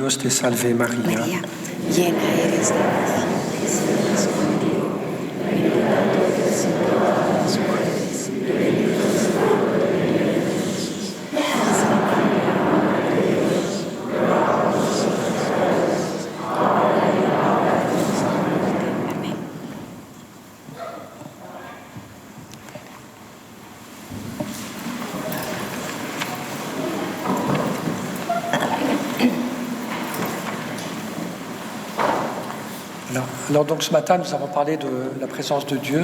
Dios te salve María, María, llena eres de gracia, el Señor es contigo. Bendita tú eres entre todas las mujeres, y bendito es el fruto de tu vientre, Jesús. Santa María, Madre de Dios, ruega por nosotros pecadores, ahora y en la hora de nuestra muerte. Amén. Alors donc ce matin, nous avons parlé de la présence de Dieu,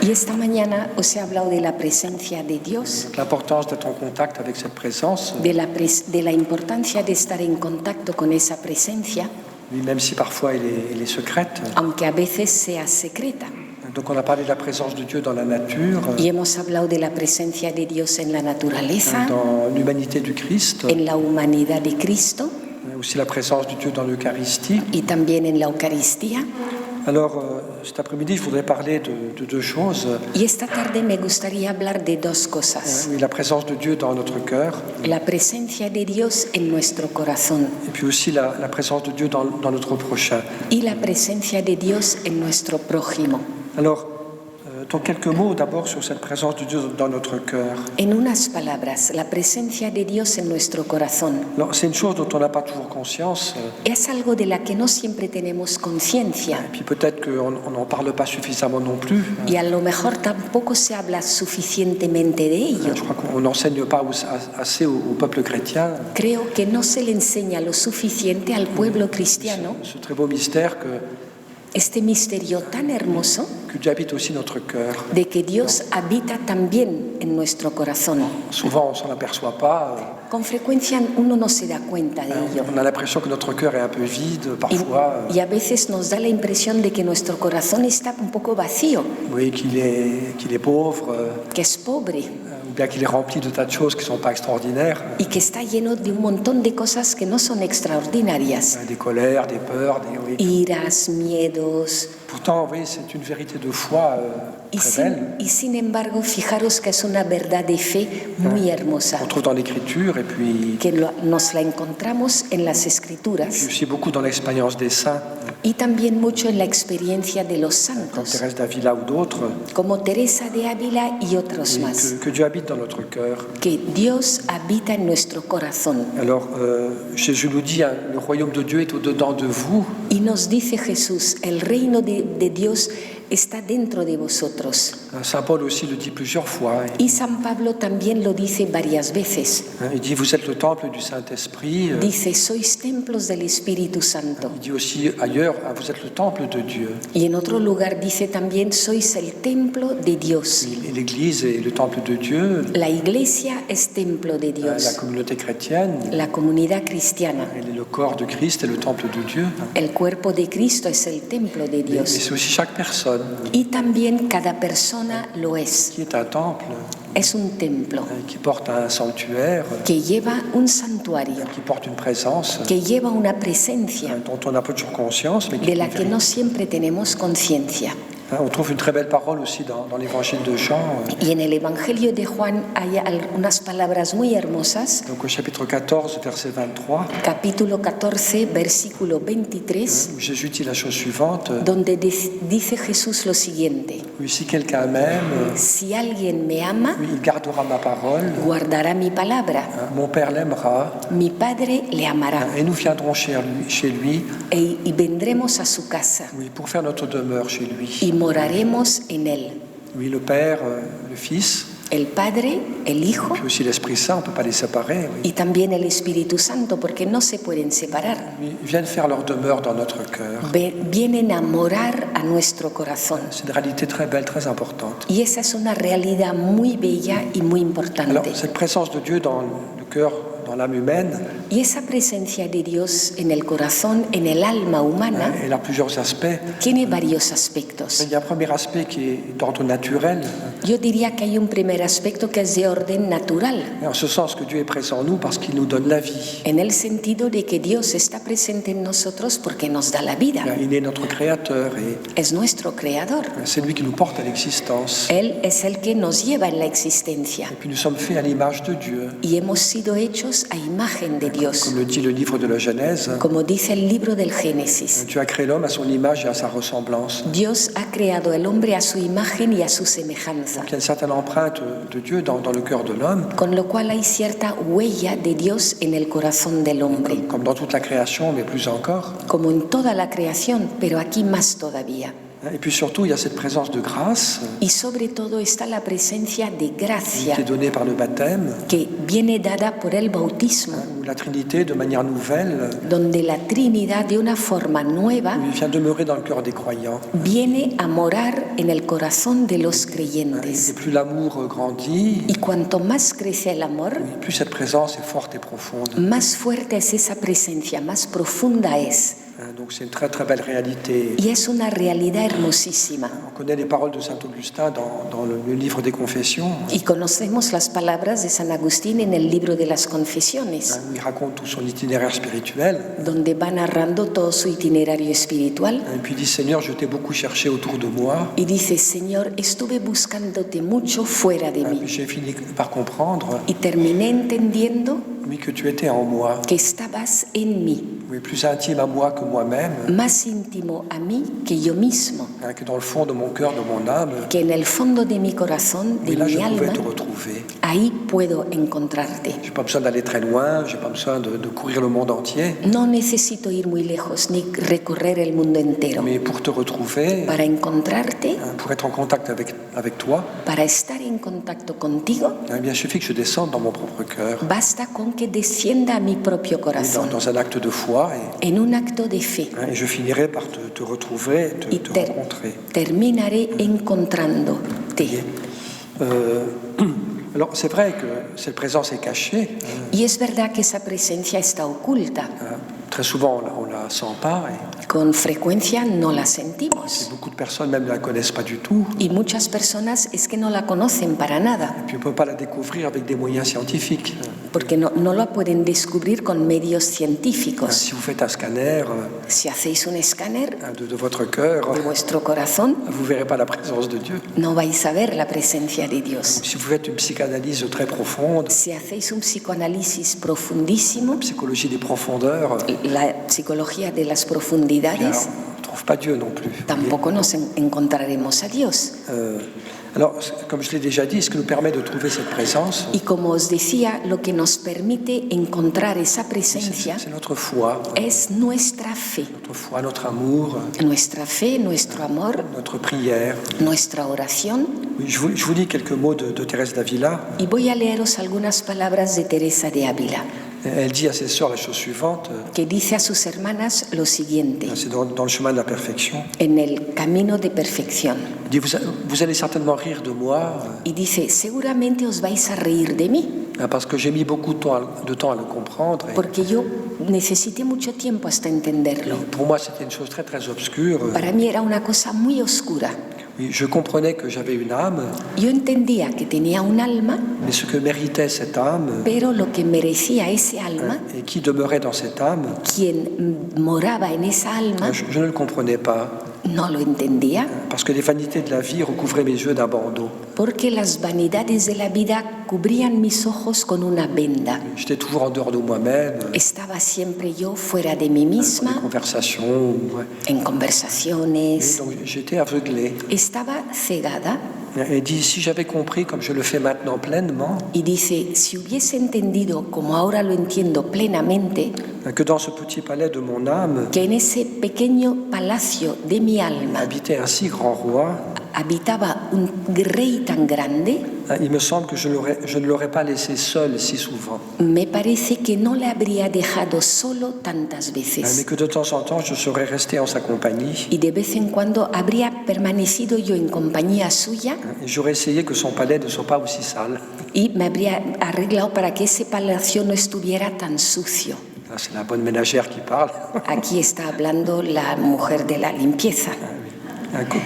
Y esta mañana os he hablado de la presencia de Dios, de l'importance d'être en contact avec cette présence, de la importancia de estar en contacto con esa presencia, oui, même si parfois elle est secrète. aunque a veces sea secreta. Donc on a parlé de la présence de Dieu dans la nature, Y hemos hablado de la presencia de Dios en la naturaleza, dans l'humanité du Christ, en la humanidad de Cristo aussi la présence de Dieu dans l'Eucharistie. y también en la Eucaristía. Alors cet après-midi, je voudrais parler de deux choses. Y esta tarde me gustaría hablar de dos cosas. Oui, la présence de Dieu dans notre cœur, La presencia de Dios en nuestro corazón et puis aussi la présence de Dieu dans notre prochain. y la presencia de Dios en nuestro prójimo. Alors, donc quelques mots d'abord sur cette présence de Dieu dans notre cœur. En unas palabras, la presencia de Dios en nuestro corazón Alors, c'est une chose dont on n'a pas toujours conscience, es algo de la que no siempre tenemos conciencia et puis peut-être qu'on n'en parle pas suffisamment non plus. y a lo mejor tampoco se habla suficientemente de ello. Je crois qu'on n'enseigne pas assez au peuple chrétien Creo que no se le enseña lo suficiente al pueblo cristiano ce très beau mystère este misterio tan hermoso que Dieu habite aussi notre cœur. de que Dios habita también en nuestro corazón. Souvent, on ne s'en aperçoit pas. Con frecuencia uno no se da cuenta de ello. On a l'impression que notre cœur est un peu vide, parfois. Y a veces nos da la impresión de que nuestro corazón está un poco vacío, Oui, qu'il est pauvre, que es pobre ou bien qu'il est rempli de tas de choses qui ne sont pas extraordinaires. y que está lleno de un montón de cosas que no son extraordinarias. Des colères, des peurs, oui. Iras, miedos. Pourtant, oui, c'est une vérité de foi très belle. Y sin embargo, fijaros que es una verdad de fe muy hermosa, On trouve dans l'Écriture et puis que nos la encontramos en las Escrituras aussi beaucoup dans l'expérience des saints, y también mucho en la experiencia de los comme santos, Thérèse d'Avila ou d'autres, como Teresa de Ávila y otros et más, que Dieu habite dans notre cœur. que Dios habita en nuestro corazón. Alors, Jésus nous dit, hein, le royaume de Dieu est au-dedans de vous. Y nos dice Jesús, el reino de Dios está dentro de vosotros. Saint Paul aussi le dit plusieurs fois. Y San Pablo también lo dice varias veces. Il dit, vous êtes le temple du Saint-Esprit. Dice, sois templos del Espíritu Santo. Il dit aussi ailleurs, hein, vous êtes le temple de Dieu. Y en otro lugar dice también, sois el templo de Dios. Et l'Église est le temple de Dieu. La iglesia es templo de La Dios. communauté chrétienne, La comunidad cristiana. le corps de Christ est le temple de Dieu. El cuerpo de Cristo es el templo de Mais Dios. c'est aussi chaque personne Y también cada persona lo es. qui est un temple, Es un templo qui porte un sanctuaire, que lleva un santuario, qui porte une présence que lleva una presencia dont on n'a pas toujours conscience, mais qui de est la une que vérité. no siempre tenemos conciencia. On trouve une très belle parole aussi dans l'évangile de Jean, Y en el Evangelio de Juan hay unas palabras muy hermosas. donc au chapitre 14, verset 23, Capítulo 14, versículo 23, où Jésus dit la chose suivante, donde dice Jesús lo siguiente: oui, si quelqu'un m'aime, si alguien me ama, oui, il gardera ma parole, guardará mi palabra, mon Père l'aimera, mi Padre le amará, et nous viendrons chez lui, y vendremos a su casa oui, pour faire notre demeure chez lui. y moraremos en él. Oui, le Père, le Fils, El Padre, el Hijo puis aussi l'Esprit Saint, on ne peut pas les séparer. Oui. y también el Espíritu Santo, porque no se pueden separar. Ils viennent faire leur demeure dans notre cœur. Vienen a morar a nuestro corazón. C'est une réalité très belle, très importante. Y esa es una realidad muy bella y muy Alors, importante. cette présence de Dieu dans le cœur, dans l'âme humaine, Y esa presencia de Dios en el corazón, en el alma humana, elle a plusieurs aspects. tiene varios aspectos. Il y a un premier aspect qui est d'ordre naturel, Yo diría que hay un primer aspecto que es de orden natural, en ce sens que Dieu est présent en nous parce qu'il nous donne la vie. en el sentido de que Dios está presente en nosotros porque nos da la vida. Il est notre créateur et Es nuestro creador. c'est lui qui nous porte à l'existence. Él es el que nos lleva en la existencia. Et puis nous sommes faits à l'image de Dieu. Y hemos sido hechos a imagen de Dios. Comme le dit le livre de la Genèse, Como dice el libro del Génesis, Dieu a créé l'homme à son image et à sa ressemblance. Dios ha creado al hombre a su imagen y a su semejanza, Il y a une certaine empreinte de Dieu dans le cœur de l'homme, con lo cual hay cierta huella de Dios en el corazón del hombre, comme dans toute la création, mais plus encore. como en toda la creación, pero aquí más todavía. Et puis surtout, il y a cette présence de grâce Y sobre todo está la presencia de qui gracia est donnée par le baptême, que viene dada por el bautismo, où la Trinité, de manière nouvelle, donde la Trinidad de una forma nueva il vient demeurer dans le cœur des croyants. viene a morar en el corazón de los Et creyentes. plus l'amour grandit, Y cuanto más crece el amor, plus cette présence est forte et profonde. más fuerte es esa presencia, más profunda es. Donc c'est une très très belle réalité. Y es una realidad hermosísima. On connaît les paroles de saint Augustin dans le livre des Confessions, Y conocemos las palabras de San Agustín en el libro de las Confesiones, où il raconte tout son itinéraire spirituel. donde va narrando todo su itinerario espiritual. Et puis il dit, Seigneur, je t'ai beaucoup cherché autour de moi. Y dice, Señor, estuve buscándote mucho fuera de Et mí. puis j'ai fini par comprendre, Y terminé entendiendo oui, que tu étais en moi. que estabas en mí, Oui, plus intime à moi que moi-même, más íntimo a mí que yo mismo, que dans le fond de mon cœur, de mon âme, que en el fondo de mi corazón, de oui, là je mi pouvais alma, te retrouver. ahí puedo encontrarte. J'ai pas besoin d'aller très loin, j'ai pas besoin de courir le monde entier, No necesito ir muy lejos ni recorrer el mundo entero. mais pour te retrouver, Para encontrarte, pour être en contact avec toi, para estar en contacto contigo, eh bien, il suffit que je descende dans mon propre cœur, basta con que descienda a mi propio oui, corazón, dans un acte de foi, en un acto de fe. et je finirai par te retrouver, Y te rencontrer. terminaré encontrándote. Alors c'est vrai que cette présence est cachée, Y es verdad que esa presencia está oculta. très souvent on la sent pas, et Con frecuencia no la sentimos. beaucoup de personnes même ne la connaissent pas du tout, Y muchas personas es que no la conocen para nada, et puis on ne peut pas la découvrir avec des moyens scientifiques. porque no la pueden descubrir con medios científicos. Si vous faites un scanner Si hacéis un escáner de votre cœur, de vuestro corazón, vous ne verrez pas la présence de Dieu. no vais a ver la presencia de Dios. Si vous faites une psychanalyse très profonde, Si hacéis un psicoanálisis profundísimo, psychologie des profondeurs, la psicología de las bien, profundidades, on ne trouve pas Dieu non plus. tampoco nos encontraremos a Dios. Alors, comme je l'ai déjà dit, ce qui nous permet de trouver cette présence, Y como os decía, lo que nos permite encontrar esa presencia c'est notre foi, es nuestra fe. notre amour, Nuestra fe, nuestro amor, notre prière. nuestra oración. Oui, je vous lis quelques mots de Thérèse d'Avila. Y voy a leeros algunas palabras de Teresa de Ávila, Elle dit à ses sœurs la chose suivante, que dice a sus hermanas lo siguiente, c'est dans le chemin de la perfection. en el camino de perfección. Elle dit, vous allez certainement rire de moi, Y dice, seguramente os vais a reír de mí, parce que j'ai mis beaucoup de temps à le comprendre. Et porque yo necesité mucho tiempo hasta entenderlo. pour moi, c'était une chose très très obscure. Para mí era una cosa muy oscura. Oui, je comprenais que j'avais une âme, Yo entendía que tenía un alma, mais ce que méritait cette âme, pero lo que merecía ese alma, et qui demeurait dans cette âme, quien moraba en esa alma, je ne le comprenais pas, no lo entendía, parce que les vanités de la vie recouvraient mes yeux d'un bandeau. porque las vanidades de la vida cubrían mis ojos con una venda. J'étais toujours en dehors de moi-même, Estaba siempre yo fuera de mí dans misma, des conversations. Ouais. en Et conversaciones. donc j'étais aveuglé. Estaba cegada. Elle dit, si j'avais compris comme je le fais maintenant pleinement, Y dice, si hubiese entendido, como ahora lo entiendo plenamente, que dans ce petit palais de mon âme que en ese pequeño palacio de mi alma habitait un si grand roi, habitaba un rey tan grande, il me semble que je ne l'aurais pas laissé seul si souvent, me parece que no le habría dejado solo tantas mais veces. que de temps en temps je serais resté en sa compagnie Y de vez en cuando habría permanecido yo en compañía suya et j'aurais essayé que son palais ne soit pas aussi sale. y me habría arreglado para que ese palacio no estuviera tan sucio. Là, c'est la bonne ménagère qui parle. Aquí está hablando la mujer de la limpieza.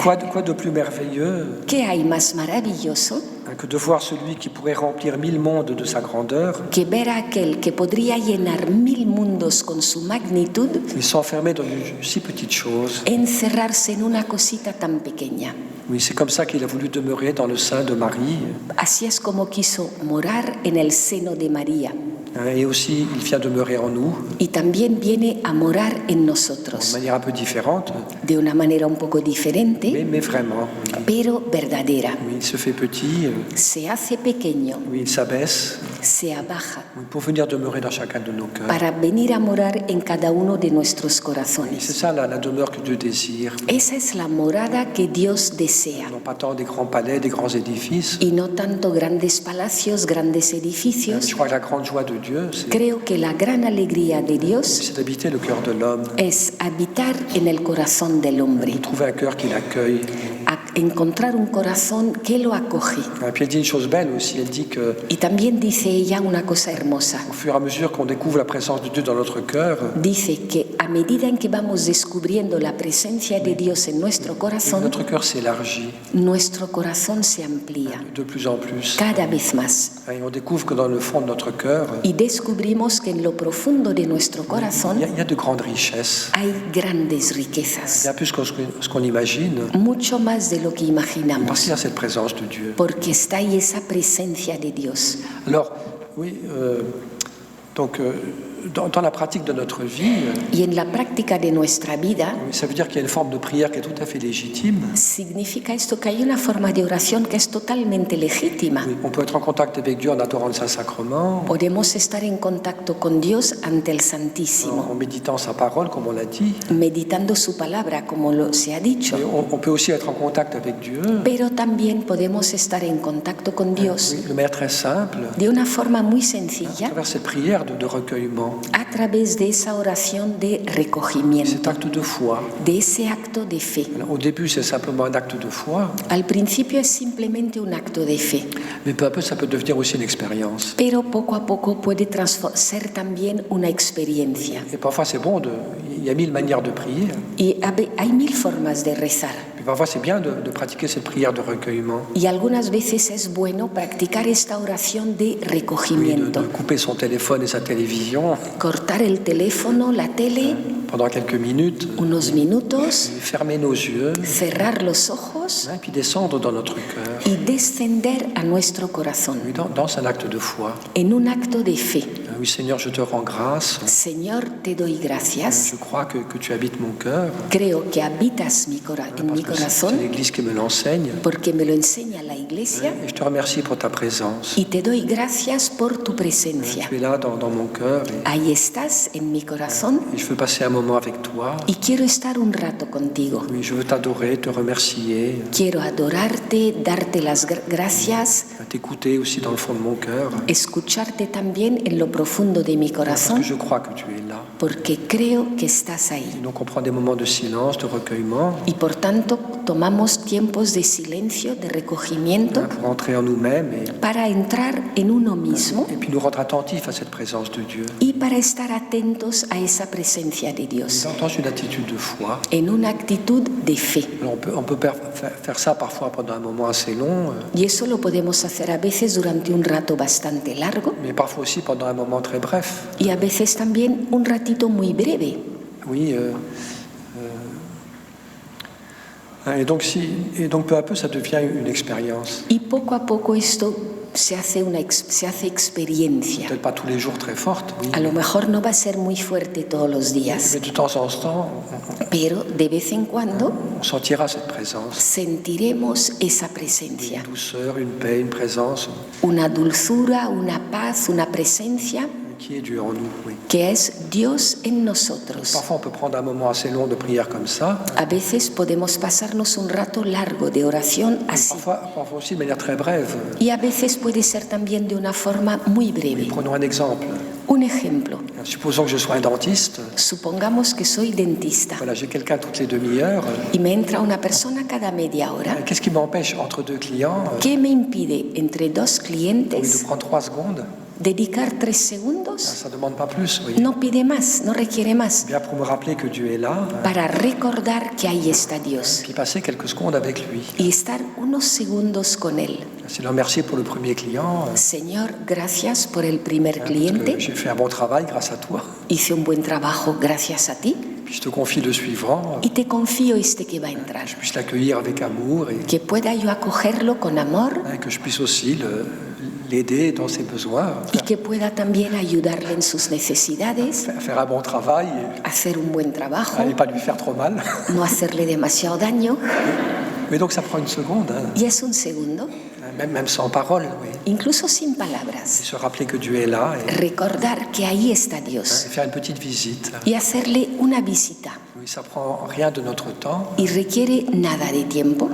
Quoi de plus merveilleux ¿Qué hay más maravilloso que de voir celui qui pourrait remplir 1000 mondes de sa grandeur que ver a aquel que podría llenar 1000 mundos con su magnitud, et s'enfermer dans une si petite chose? encerrarse en una cosita tan pequeña? Oui, c'est comme ça qu'il a voulu demeurer dans le sein de Marie. Así es como quiso morar en el seno de María. Et aussi, il vient demeurer en nous y también viene a morar en de nosotros manière un peu différente, de una manera un poco diferente, mais vraiment. pero verdadera. Oui, il se fait petit, Se hace pequeño, oui, il s'abaisse se abaja oui, pour venir demeurer dans chacun de nos cœurs. para venir a morar en cada uno de nuestros Et c'est corazones. ça la demeure que Dieu désire. Esa es la morada que Dios desea. Non pas tant des grands palais, des grands édifices. Y no tanto grandes palacios, grandes edificios. Je crois que la grande joie de Dieu, Creo que la gran alegría de Dios c'est d'habiter le cœur de l'homme, es habitar en el corazón del hombre, de trouver un cœur qui l'accueille. encontrar un corazón que lo acoge. Et puis elle dit une chose belle aussi, elle dit que Y también dice ella una cosa hermosa. au fur et à mesure qu'on découvre la présence de Dieu dans notre cœur, Dice que a medida en que vamos descubriendo la presencia de Dios en nuestro corazón, notre cœur s'élargit nuestro corazón se amplía de plus en plus. cada vez más. Et on découvre que dans le fond de notre cœur, Y descubrimos que en lo profundo de nuestro il corazón y a de grandes richesses. hay grandes Il y riquezas, a plus que ce qu'on imagine, mucho más de lo que parce imaginamos, qu'il y a cette présence de Dieu. porque está ahí esa presencia de Dios. Alors, oui, donc dans la pratique de notre vie, Y en la práctica de nuestra vida, ça veut dire qu'il y a une forme de prière qui est tout à fait légitime. significa esto que hay una forma de oración que es totalmente legítima. Oui, on peut être en contact avec Dieu en adorant le Saint-Sacrement, Podemos estar en contacto con Dios ante el en Santísimo, méditant sa parole, comme on l'a dit. meditando su palabra, como se ha dicho. Et on peut aussi être en contact avec Dieu Pero también podemos estar en contacto con Dios oui, de manière très simple, de una forma muy à sencilla, travers cette prière de recueillement, a través de esa oración de cet recogimiento, acte de foi. de ese acto de fe. Alors, au début, c'est simplement un acte de foi, Al principio es simplemente un acto de fe, mais peu à peu, ça peut devenir aussi une expérience. pero poco a poco puede ser también una experiencia. Et parfois, c'est bon, il y a 1000 manières de prier. Y hay mil formas de rezar. Puis parfois, c'est bien de pratiquer cette prière de recueillement. Y algunas veces es bueno practicar esta oración de Oui, de recogimiento. couper son téléphone et sa télévision Cortar el teléfono, la tele, pendant quelques minutes, unos minutos, fermer nos yeux, cerrar los ojos et puis descendre dans notre cœur. y descender a nuestro corazón Oui, dans un acte de foi. en un acto de fe. Oui, Seigneur, je te rends grâce. Señor, te doy gracias. Je crois que tu habites mon cœur. Creo que habitas en mi Parce que c'est corazón l'Église qui me l'enseigne. porque me lo enseña la Iglesia Et je te remercie pour ta présence. y te doy gracias por tu presencia. Tu es là dans mon cœur Ahí estás en mi corazón et je veux passer un moment avec toi. y quiero estar un rato contigo. Oui, je veux t'adorer, te remercier, Quiero adorarte, darte las gracias, t'écouter aussi dans le fond de mon cœur. escucharte también en lo profundo de mi Parce corazón que je crois que tu es là. porque creo que estás ahí. Donc on prend des moments de silence, de recueillement, Y por tanto tomamos tiempos de silencio, de recogimiento, pour entrer en nous-mêmes para entrar en uno mismo et puis nous rendre attentifs à cette présence de Dieu. y para estar atentos a esa presencia de Dios, Dans une attitude de foi. en una actitud de fe. Alors on peut faire ça parfois pendant un moment assez long, Y eso lo podemos hacer a veces durante un rato bastante largo mais parfois aussi pendant un moment très bref. y a veces también un ratito muy breve. Oui. Et donc peu à peu, ça devient une expérience. Y poco a poco esto se hace experiencia. Peut-être pas tous les jours très forte, oui. A lo mejor no va a ser muy fuerte todos los días, Mais de temps en temps, pero de vez en cuando on sentira cette présence. sentiremos esa Une presencia. douceur, une paix, une présence Una dulzura, una paz, una presencia qui est Dieu en nous, oui. que es Dios en nosotros. Parfois, on peut prendre un moment assez long de prière comme ça. A veces podemos pasarnos un rato largo de oración así. Parfois aussi de manière très brève. Y a veces puede ser también de una forma muy breve. Prenons un exemple. Un ejemplo. Supposons que je sois un dentiste. Supongamos que soy dentista Voilà, j'ai quelqu'un toutes les demi-heures. y me entra una persona cada media hora. Qu'est-ce qui m'empêche entre deux clients ¿Qué me impide entre dos de clientes prendre 3 secondes? dedicar 3 segundos? Ça ne demande pas plus, oui. No pide más, no requiere más. Bien pour me rappeler que Dieu est là, Para recordar que ahí está Dios puis passer quelques secondes avec lui. y estar unos segundos con Él. C'est le remercier pour le premier client. Señor, gracias por el primer Parce que cliente. j'ai fait un bon travail grâce à toi. Hice un buen trabajo gracias a ti Puis je te confie le suivant. y te confío este que va a entrar. Je puisse l'accueillir avec amour et Que pueda yo acogerlo con amor que je puisse aussi l'aider dans ses besoins, y que pueda también ayudarle en sus necesidades, faire un bon travail hacer un buen trabajo, et pas lui faire trop mal. no hacerle demasiado daño. Mais donc ça prend une seconde, hein, Y es un segundo, même sans parole, oui. incluso sin Et palabras, se rappeler que Dieu est là et recordar que ahí está Dios faire une petite visite. y hacerle una visita. Oui, ça prend rien de notre temps, Y requiere nada de tiempo,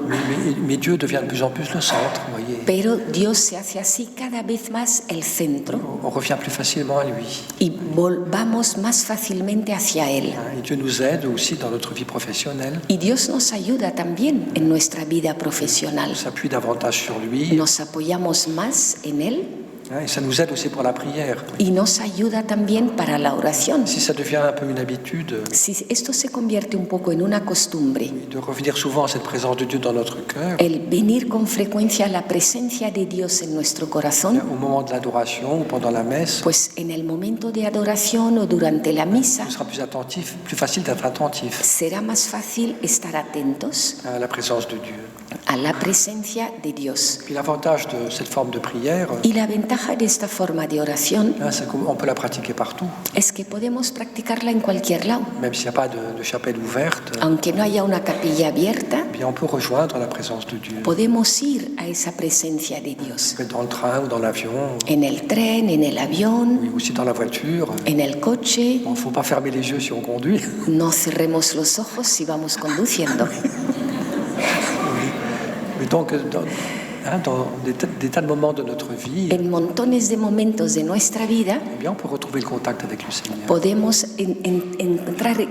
mais Dieu devient de plus en plus le centre, vous voyez. pero Dios se hace así cada vez más el centro On revient plus facilement à lui. y volvamos más fácilmente hacia Él. Et Dieu nous aide aussi dans notre vie professionnelle. Y Dios nos ayuda también en nuestra vida profesional. On s'appuie davantage sur lui. Nos apoyamos más en Él Et ça nous aide aussi pour la prière. y nos ayuda también para la oración. Si ça devient un peu une habitude, Si esto se convierte un poco en una costumbre, de revenir souvent à cette présence de Dieu dans notre cœur, el venir con frecuencia a la presencia de Dios en nuestro corazón, au moment de l'adoration ou pendant la messe, pues en el momento de adoración o durante la misa ce sera plus attentif, plus facile d'être attentif será más fácil estar atentos à la présence de Dieu. a la presencia de Dios. Puis l'avantage de cette forme de prière, Y la ventaja de esta forma de oración c'est qu'on peut la pratiquer partout, es que podemos practicarla en cualquier lado. même s'il n'y a pas de chapelle ouverte. Aunque no haya una capilla abierta, Bien, on peut rejoindre la présence de Dieu. podemos ir a esa presencia de Dios. Dans le train ou dans l'avion, En el tren, en el avión, oui, aussi dans la voiture. en el coche. Il ne faut pas fermer les yeux si on conduit. No cerremos los ojos si vamos conduciendo. Mais donc, dans des tas de moments de notre vie, En montones de momentos de nuestra vida eh bien, on peut retrouver le contact avec le Seigneur. podemos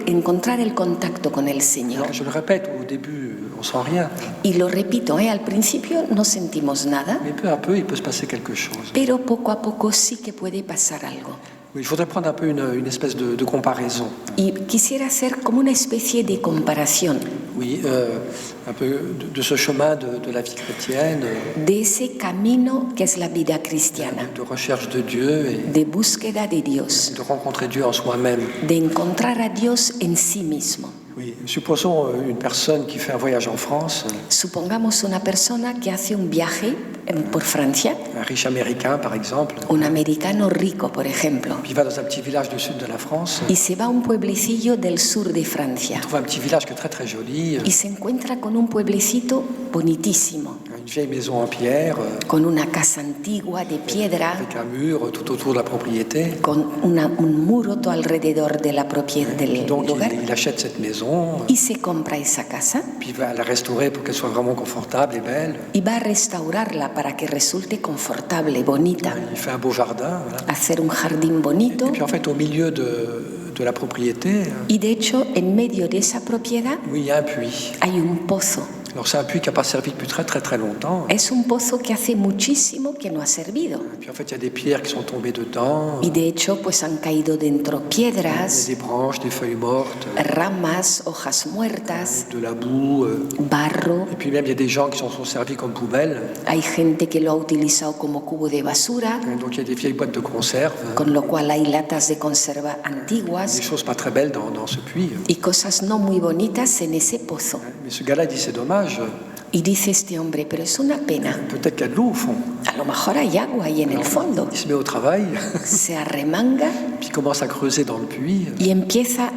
encontrar el contacto con el Señor. Alors, je le répète, au début, on sent rien, Y lo repito, al principio no sentimos nada, mais peu à peu, il peut se passer quelque chose. pero poco a poco sí que puede pasar algo. Oui, je voudrais prendre un peu une espèce de comparaison. Y quisiera hacer como una especie de comparación Oui, un peu de ce chemin de la vie chrétienne, de ese camino que es la vida cristiana, de recherche de Dieu et de búsqueda de Dios, de rencontrer Dieu en soi-même. de encontrar a Dios en sí mismo. Oui, supposons une personne qui fait un voyage en France, Supongamos una persona que hace un viaje por Francia, un riche américain par exemple, un americano rico, por ejemplo, puis il va dans un petit village du sud de la France, y se va a un pueblecillo del sur de Francia il trouve un petit village qui est très très joli, y se encuentra con un pueblecito bonitísimo, une vieille maison en pierre, con una casa antigua de piedra, avec un mur tout autour de la propriété. con un muro todo alrededor de la propiedad del Donc lugar, il achète cette maison, y se compra esa casa puis il va la restaurer pour qu'elle soit vraiment confortable et belle. y va a restaurarla para que resulte confortable, bonita, Il fait un beau jardin, voilà. hacer un jardín bonito. Et puis en fait, au milieu de la propriété, Y de hecho, en medio de esa propiedad oui, il y a un puits. hay un pozo. Alors c'est un puits qui n'a pas servi depuis très très très longtemps. Es un pozo que hace muchísimo que no ha servido. Et puis en fait, il y a des pierres qui sont tombées dedans, Y de hecho, pues han caído dentro il y a piedras, des branches, des feuilles mortes, ramas, hojas muertas, de la boue. barro. Et puis même, il y a des gens qui s'en sont servis comme poubelles. Hay gente que lo ha utilizado como cubo de basura, Donc il y a des vieilles boîtes de conserve, con lo cual hay latas de conserva des antiguas choses pas très belles dans ce puits. y cosas no muy bonitas en ese pozo. Mais ce gars-là dit c'est dommage, Y dice este hombre, pero es una pena. peut-être qu'il y a de l'eau au fond. A lo mejor hay agua ahí en el fondo. Il se met au travail, Se arremanga puis il commence à creuser dans le puits. y empieza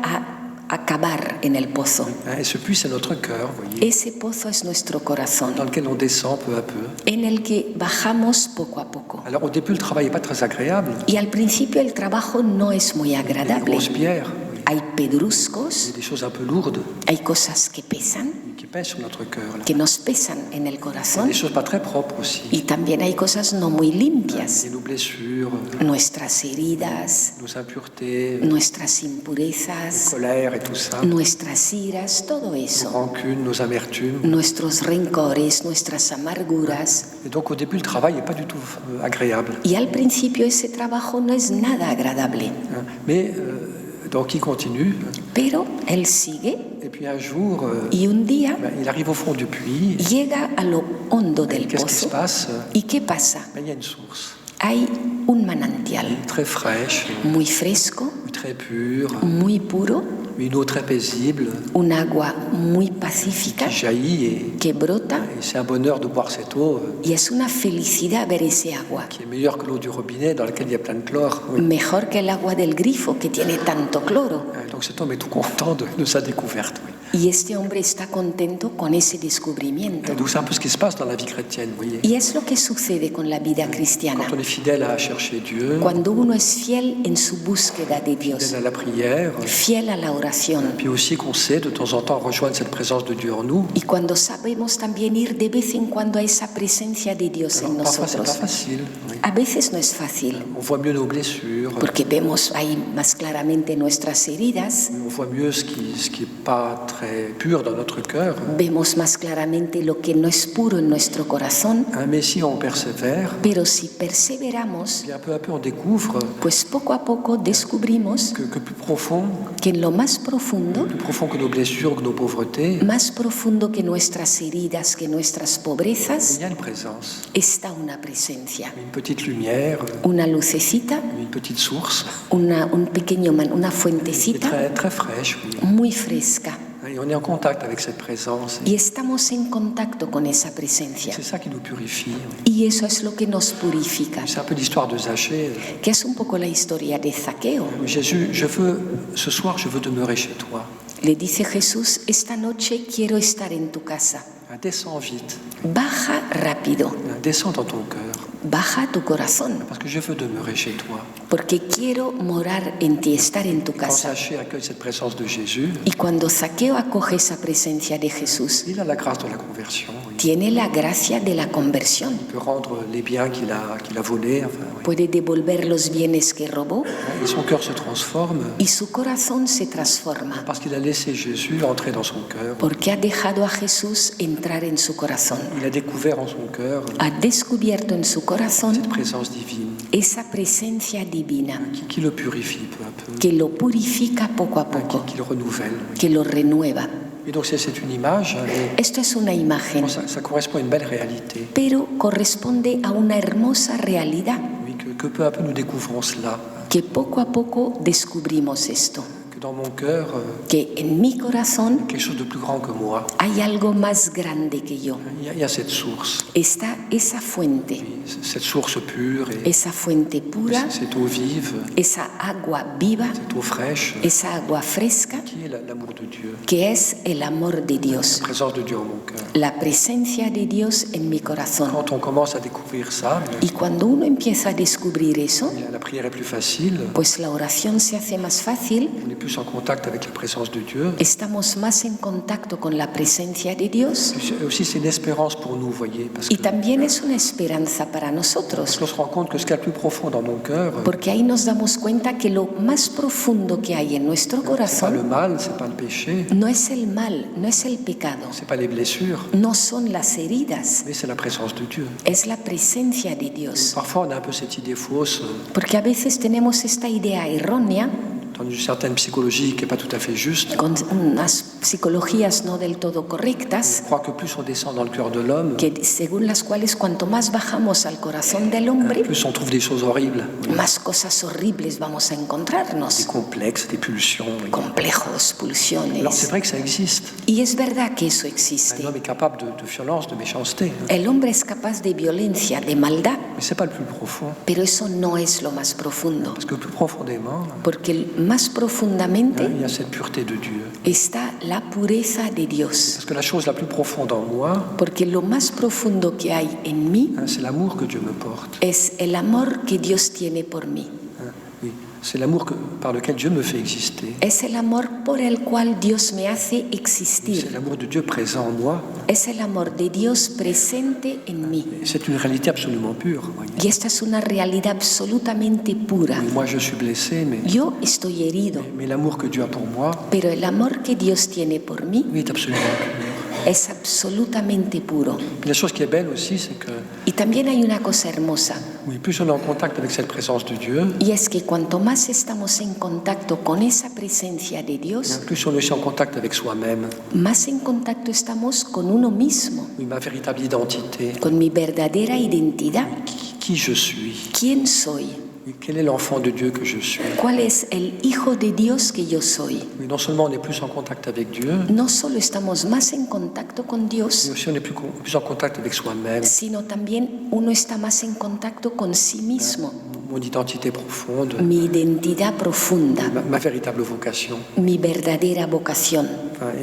a cavar en el pozo. Et ce puits, c'est notre cœur, vous voyez, Ese pozo es nuestro corazón, dans lequel on descend peu à peu. en el que bajamos poco a poco. Alors au début, le travail n'est pas très agréable. Y al principio el trabajo no es muy Il y a des agradable. grosses pierres, Hay pedruscos, il y a des choses un peu lourdes hay cosas que pesan, qui pèsent sur notre cœur. Là. que nos pesan en el Il y a corazón. des choses pas très propres aussi. Y también hay cosas no muy limpias. Et nos blessures, Nuestras heridas, nos impuretés, nuestras nos impurezas, colères et tout ça, nuestras iras, todo nos eso. rancunes, nos amertumes. Nuestros rencores, nuestras amarguras. Et donc au début, le travail n'est pas du tout agréable. Y al principio ese trabajo no es nada agradable. Hein. Mais donc il continue. Pero él sigue Et puis un jour, y un día il arrive au fond du puits. llega a lo hondo del Qu'est-ce qui se pozo. passe? ¿Y qué pasa? Il y a une source Hay un manantial très fraîche, muy fresco, très pure, muy puro, une eau très paisible un agua muy pacífica qui jaillit que brota et c'est un bonheur de boire cette eau y es una felicidad ver ese agua. qui est meilleure que l'eau du robinet dans laquelle il y a plein de chlore. Oui. Mejor que el agua del grifo que tiene tanto cloro. Donc cet homme est tout content de sa découverte. Oui. Y este hombre está contento con ese descubrimiento. Donc c'est un peu ce qui se passe dans la vie chrétienne, vous voyez. Y es lo que sucede con la vida cristiana. Quand on est fidèle à chercher Dieu, Cuando uno es fiel en su búsqueda de Dios, fidèle à la prière, fiel a la oración, puis aussi qu'on sait de temps en temps rejoindre cette présence de Dieu en nous. y cuando sabemos también ir de vez en cuando a esa presencia de Dios en Alors, parfois c'est pas nosotros. facile. Oui. A veces no es fácil, On voit mieux nos blessures, porque vemos ahí más claramente nuestras heridas, on voit mieux ce qui est pas très pur dans notre cœur. vemos más claramente lo que no es puro en nuestro corazón, Mais si on persévère, pero si perseveramos, bien peu à peu on découvre pues poco a poco descubrimos que plus profond que en lo más profundo, que nos blessures, que nos pauvretés, más profundo que nuestras heridas, que nuestras il pobrezas, y a une présence, está una presencia, une petite lumière, una lucecita, une petite source, una qui est fuentecita très, très fraîche. Oui. muy fresca. Et on est en contact avec cette présence. Y estamos en contacto con esa presencia. C'est ça qui nous purifie. Y eso es lo que nos purifica, C'est un peu l'histoire de Zachée. que es un poco la historia de Zaqueo. Jésus, ce soir, je veux demeurer chez toi. Le dice Jesús, esta noche quiero estar en tu casa. Descends vite. Baja rápido, Descends dans ton cœur. baja tu corazón, Parce que je veux demeurer chez toi. porque quiero morar en ti, estar en tu Quand casa. Zachée accueille cette présence de Jésus, Y cuando Zaqueo acoge esa presencia de Jesús, il a la grâce de la conversion. Oui. tiene la gracia de la conversión. Il peut rendre les biens qu'il a volés. Enfin, oui. Puede devolver los bienes que robó Et son cœur se transforme y su corazón se transforma, parce qu'il a laissé Jésus entrer dans son cœur. porque ha dejado a Jesús entrar en su corazón. Il a découvert en son cœur Ha descubierto en su corazón cette présence divine esa presencia divina qui le purifie peu à peu, que lo purifica poco a poco, qui le renouvelle. que lo renueva. Et donc c'est une image, mais Esto es una imagen, ça correspond à une belle réalité. pero corresponde a una hermosa realidad, Oui, que peu à peu nous découvrons cela. que poco a poco descubrimos esto, Que dans mon cœur, que en mi corazón quelque chose de plus grand que moi. hay algo más grande que yo. Il y a cette source, Está esa fuente, cette source pure et esa fuente pura, cette eau vive, esa agua viva, cette eau fraîche, esa agua fresca, qui est l'amour de Dieu, que es el amor de la Dios, présence de Dieu en mon cœur. la presencia de Dios en mi corazón. Quand on commence à découvrir ça, Y cuando uno empieza a descubrir eso, la prière est plus facile, pues la oración se hace más fácil, on est plus en contact avec la présence de Dieu. estamos más en contacto con la presencia de Dios Et aussi, c'est une espérance pour nous, voyez, parce y que también es una esperanza para nosotros, on se rend compte que ce qu'il y a de plus profond dans mon cœur, porque ahí nos damos cuenta que lo más profundo que hay en nuestro c'est pas le corazón mal, c'est pas le péché, no es el mal, no es el pecado, c'est pas les blessures, no son las heridas, mais c'est la présence de Dieu. es la presencia de Dios. Parfois, on a un peu cette idée fausse Porque a veces tenemos esta idea errónea, dans une certaine psychologie qui n'est pas tout à fait juste. con unas psicologías no del todo On correctas, croit que plus on descend dans le cœur de l'homme, que según las cuales cuanto más bajamos al corazón del hombre, plus on trouve des choses horribles, más cosas horribles vamos a des encontrarnos, complexes, des pulsions. Oui. complejos, Alors c'est pulsiones. vrai que ça existe. Y es verdad que eso existe. L'homme est capable de violence, de méchanceté, El hombre es capaz de violencia, de maldad, mais c'est pas le plus profond. pero eso no es lo más profundo, Parce que plus profondément, porque más profundamente il y a cette pureté de Dieu. está la pureza de Dios, Parce que la chose la plus profonde en moi, porque lo más profundo que hay en mí c'est l'amour que Dieu me porte. es el amor que Dios tiene por mí. Oui. C'est l'amour par lequel Dieu me fait exister. Es el amor por el cual Dios me hace C'est existir. l'amour de Dieu présent en moi. Es el amor de Dios presente en mí. Et c'est une réalité absolument pure. Voyez. Y esta es una realidad absolutamente pura. Oui, moi, je suis blessé, Yo estoy herido, mais l'amour que Dieu a pour moi, pero el amor que Dios tiene por mí oui, est absolument pur. es absolutamente puro. Puis la chose qui est belle aussi, c'est que Y también hay una cosa hermosa, oui, plus on est en contact avec cette présence de Dieu, y es que cuanto más estamos en contacto con esa presencia de Dios, plus on est aussi en contact avec soi-même. más en contacto estamos con uno mismo, Oui, ma véritable identité, con mi verdadera identidad. qui je suis. ¿Quién soy? Oui, Et quel est l'enfant de Dieu que je suis? ¿Cuál es el Hijo de Dios que yo soy? Mais non seulement on est plus en contact avec Dieu, No solo estamos más en contacto con mais Dios, aussi on est plus en contact avec soi-même, sino también uno está más en contacto con sí mismo, mon identité profonde, mi identidad profunda, ma véritable vocation. mi verdadera vocación.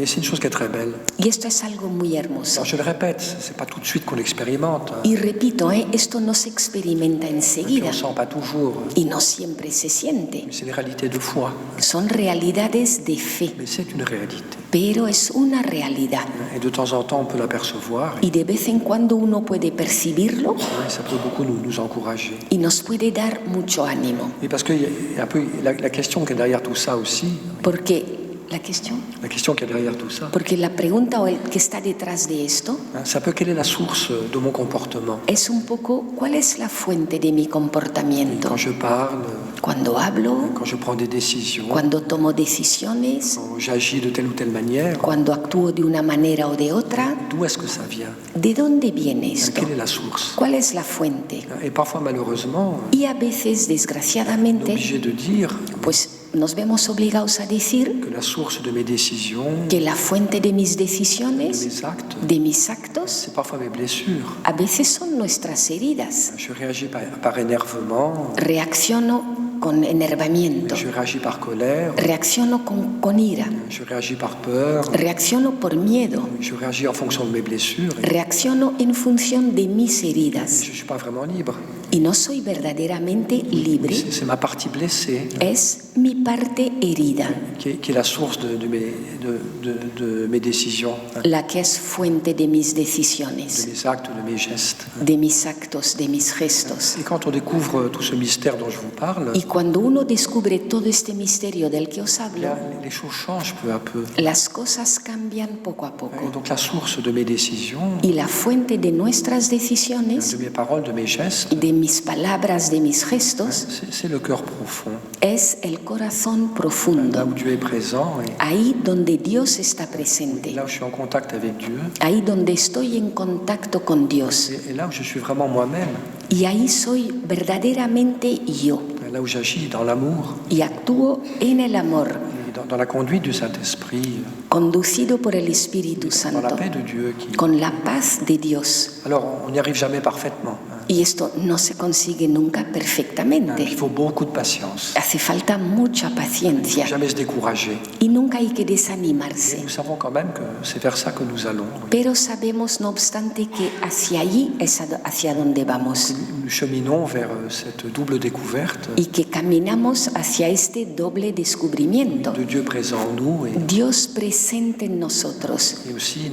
Et c'est une chose qui est très belle. Y esto es algo muy hermoso. Alors je le répète, c'est pas tout de suite qu'on l'expérimente. Y repito, esto no se experimenta Et puis enseguida on ne sent pas toujours. y no siempre se siente. Mais c'est des réalités de foi. Son realidades de fe, Mais c'est une réalité. pero es una realidad. Et de temps en temps, on peut l'apercevoir. Y de vez en cuando uno puede percibirlo Et ça peut beaucoup nous encourager. y nos puede dar mucho ánimo. Et parce qu'il y a un peu la question qui est derrière tout ça aussi. Porque la cuestión, La question qui est derrière tout ça, porque la pregunta o el que está detrás de esto c'est un peu quelle est la source de mon comportement. es un poco cuál es la fuente de mi comportamiento. Quand je parle, Cuando hablo, quand je prends des décisions, cuando tomo decisiones, quand j'agis de telle ou telle manière, cuando actúo de una manera o de otra, d'où est-ce que ça vient? ¿de dónde viene esto? Quelle est la source? ¿Cuál es la fuente? Et parfois, malheureusement, Y a veces, on est desgraciadamente, obligé de dire pues nos vemos obligados a decir que la source de mes décisions, que la fuente de mis de decisiones, mes actes, de mis actos, c'est parfois mes blessures. a veces son nuestras heridas. Je réagis par énervement, Reacciono con enervamiento, je réagis par colère, reacciono con ira, je réagis par peur, reacciono por miedo, je réagis en fonction de mes blessures. Et reacciono en función de mis heridas je ne suis pas vraiment libre. y no soy verdaderamente libre. C'est ma partie blessée Es mi parte herida, qui est la source de mes décisions, la que es fuente de mis de decisiones, mes actes, de mes gestes. de mis actos, de mis gestos. Et quand on découvre tout ce mystère dont je vous parle, Y cuando uno descubre todo este misterio del que os hablo, les choses changent peu à peu. las cosas cambian poco a Et poco. donc la source de mes décisions, Y la fuente de nuestras decisiones, de mes paroles, de mes gestes, de mis palabras, de mis gestos, c'est le cœur profond. es el corazón profundo. Là où Dieu est présent et Ahí donde Dios está presente, là où je suis en contact avec Dieu, ahí donde estoy en contacto con Dios, et là où je suis vraiment moi-même, y ahí soy verdaderamente yo, là où j'agis dans l'amour y actúo en el amor, et dans la conduite du Saint-Esprit, conducido por el Espíritu dans la Santo, paix de Dieu. con la paz de Dios. Alors, on n'y arrive jamais parfaitement. Y esto no se consigue nunca Il perfectamente. faut beaucoup de patience. Hace falta mucha paciencia Jamais se décourager. y nunca hay que Et desanimarse. nous savons quand même que c'est vers ça que nous allons. Pero sabemos, no obstante, que hacia allí es hacia donde vamos Nous cheminons vers cette double découverte y que caminamos hacia este doble descubrimiento. de Dieu présent en nous Dios presente en nosotros et aussi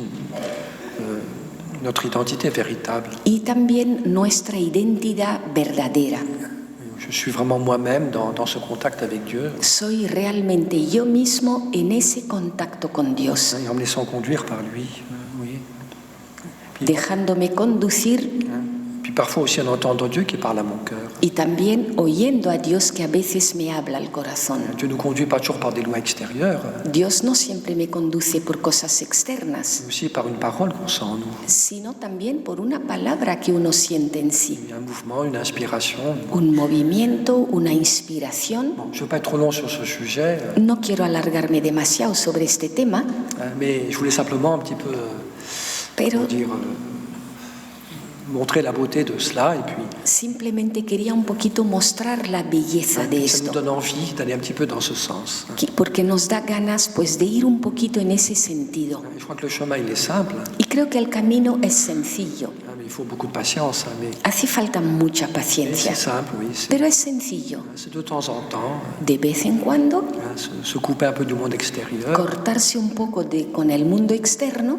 notre identité véritable. y también nuestra identidad verdadera. Je suis vraiment moi-même dans ce contact avec Dieu Soy realmente yo mismo en ese contacto con Dios, et en me laissant conduire par lui. Oui. dejándome conducir Puis parfois aussi en entendant Dieu qui parle à mon cœur. y también oyendo a Dios que a veces me habla al corazón. Dieu ne nous conduit pas toujours par des lois extérieures, Dios no siempre me conduce por cosas externas, mais aussi par une parole qu'on sent en nous. sino también por una palabra que uno siente en sí, Un mouvement, une inspiration. un movimiento, una inspiración. Bon, je ne veux pas être trop long sur ce sujet, No quiero alargarme demasiado sobre este tema, mais je voulais simplement un petit peu pero dire, montrer la beauté de cela et puis simplemente quería un poquito mostrar la belleza de ça nous esto, donne envie d'aller un petit peu dans ce sens. porque nos da ganas pues de ir un poquito en ese sentido. Je crois que le chemin il est simple, Y creo que el camino es sencillo. mais il faut beaucoup de patience. Mais Hace falta mucha c'est paciencia, simple, oui. pero es sencillo. C'est de temps en temps De vez en cuando, se couper un peu du monde extérieur cortarse un poco con el mundo externo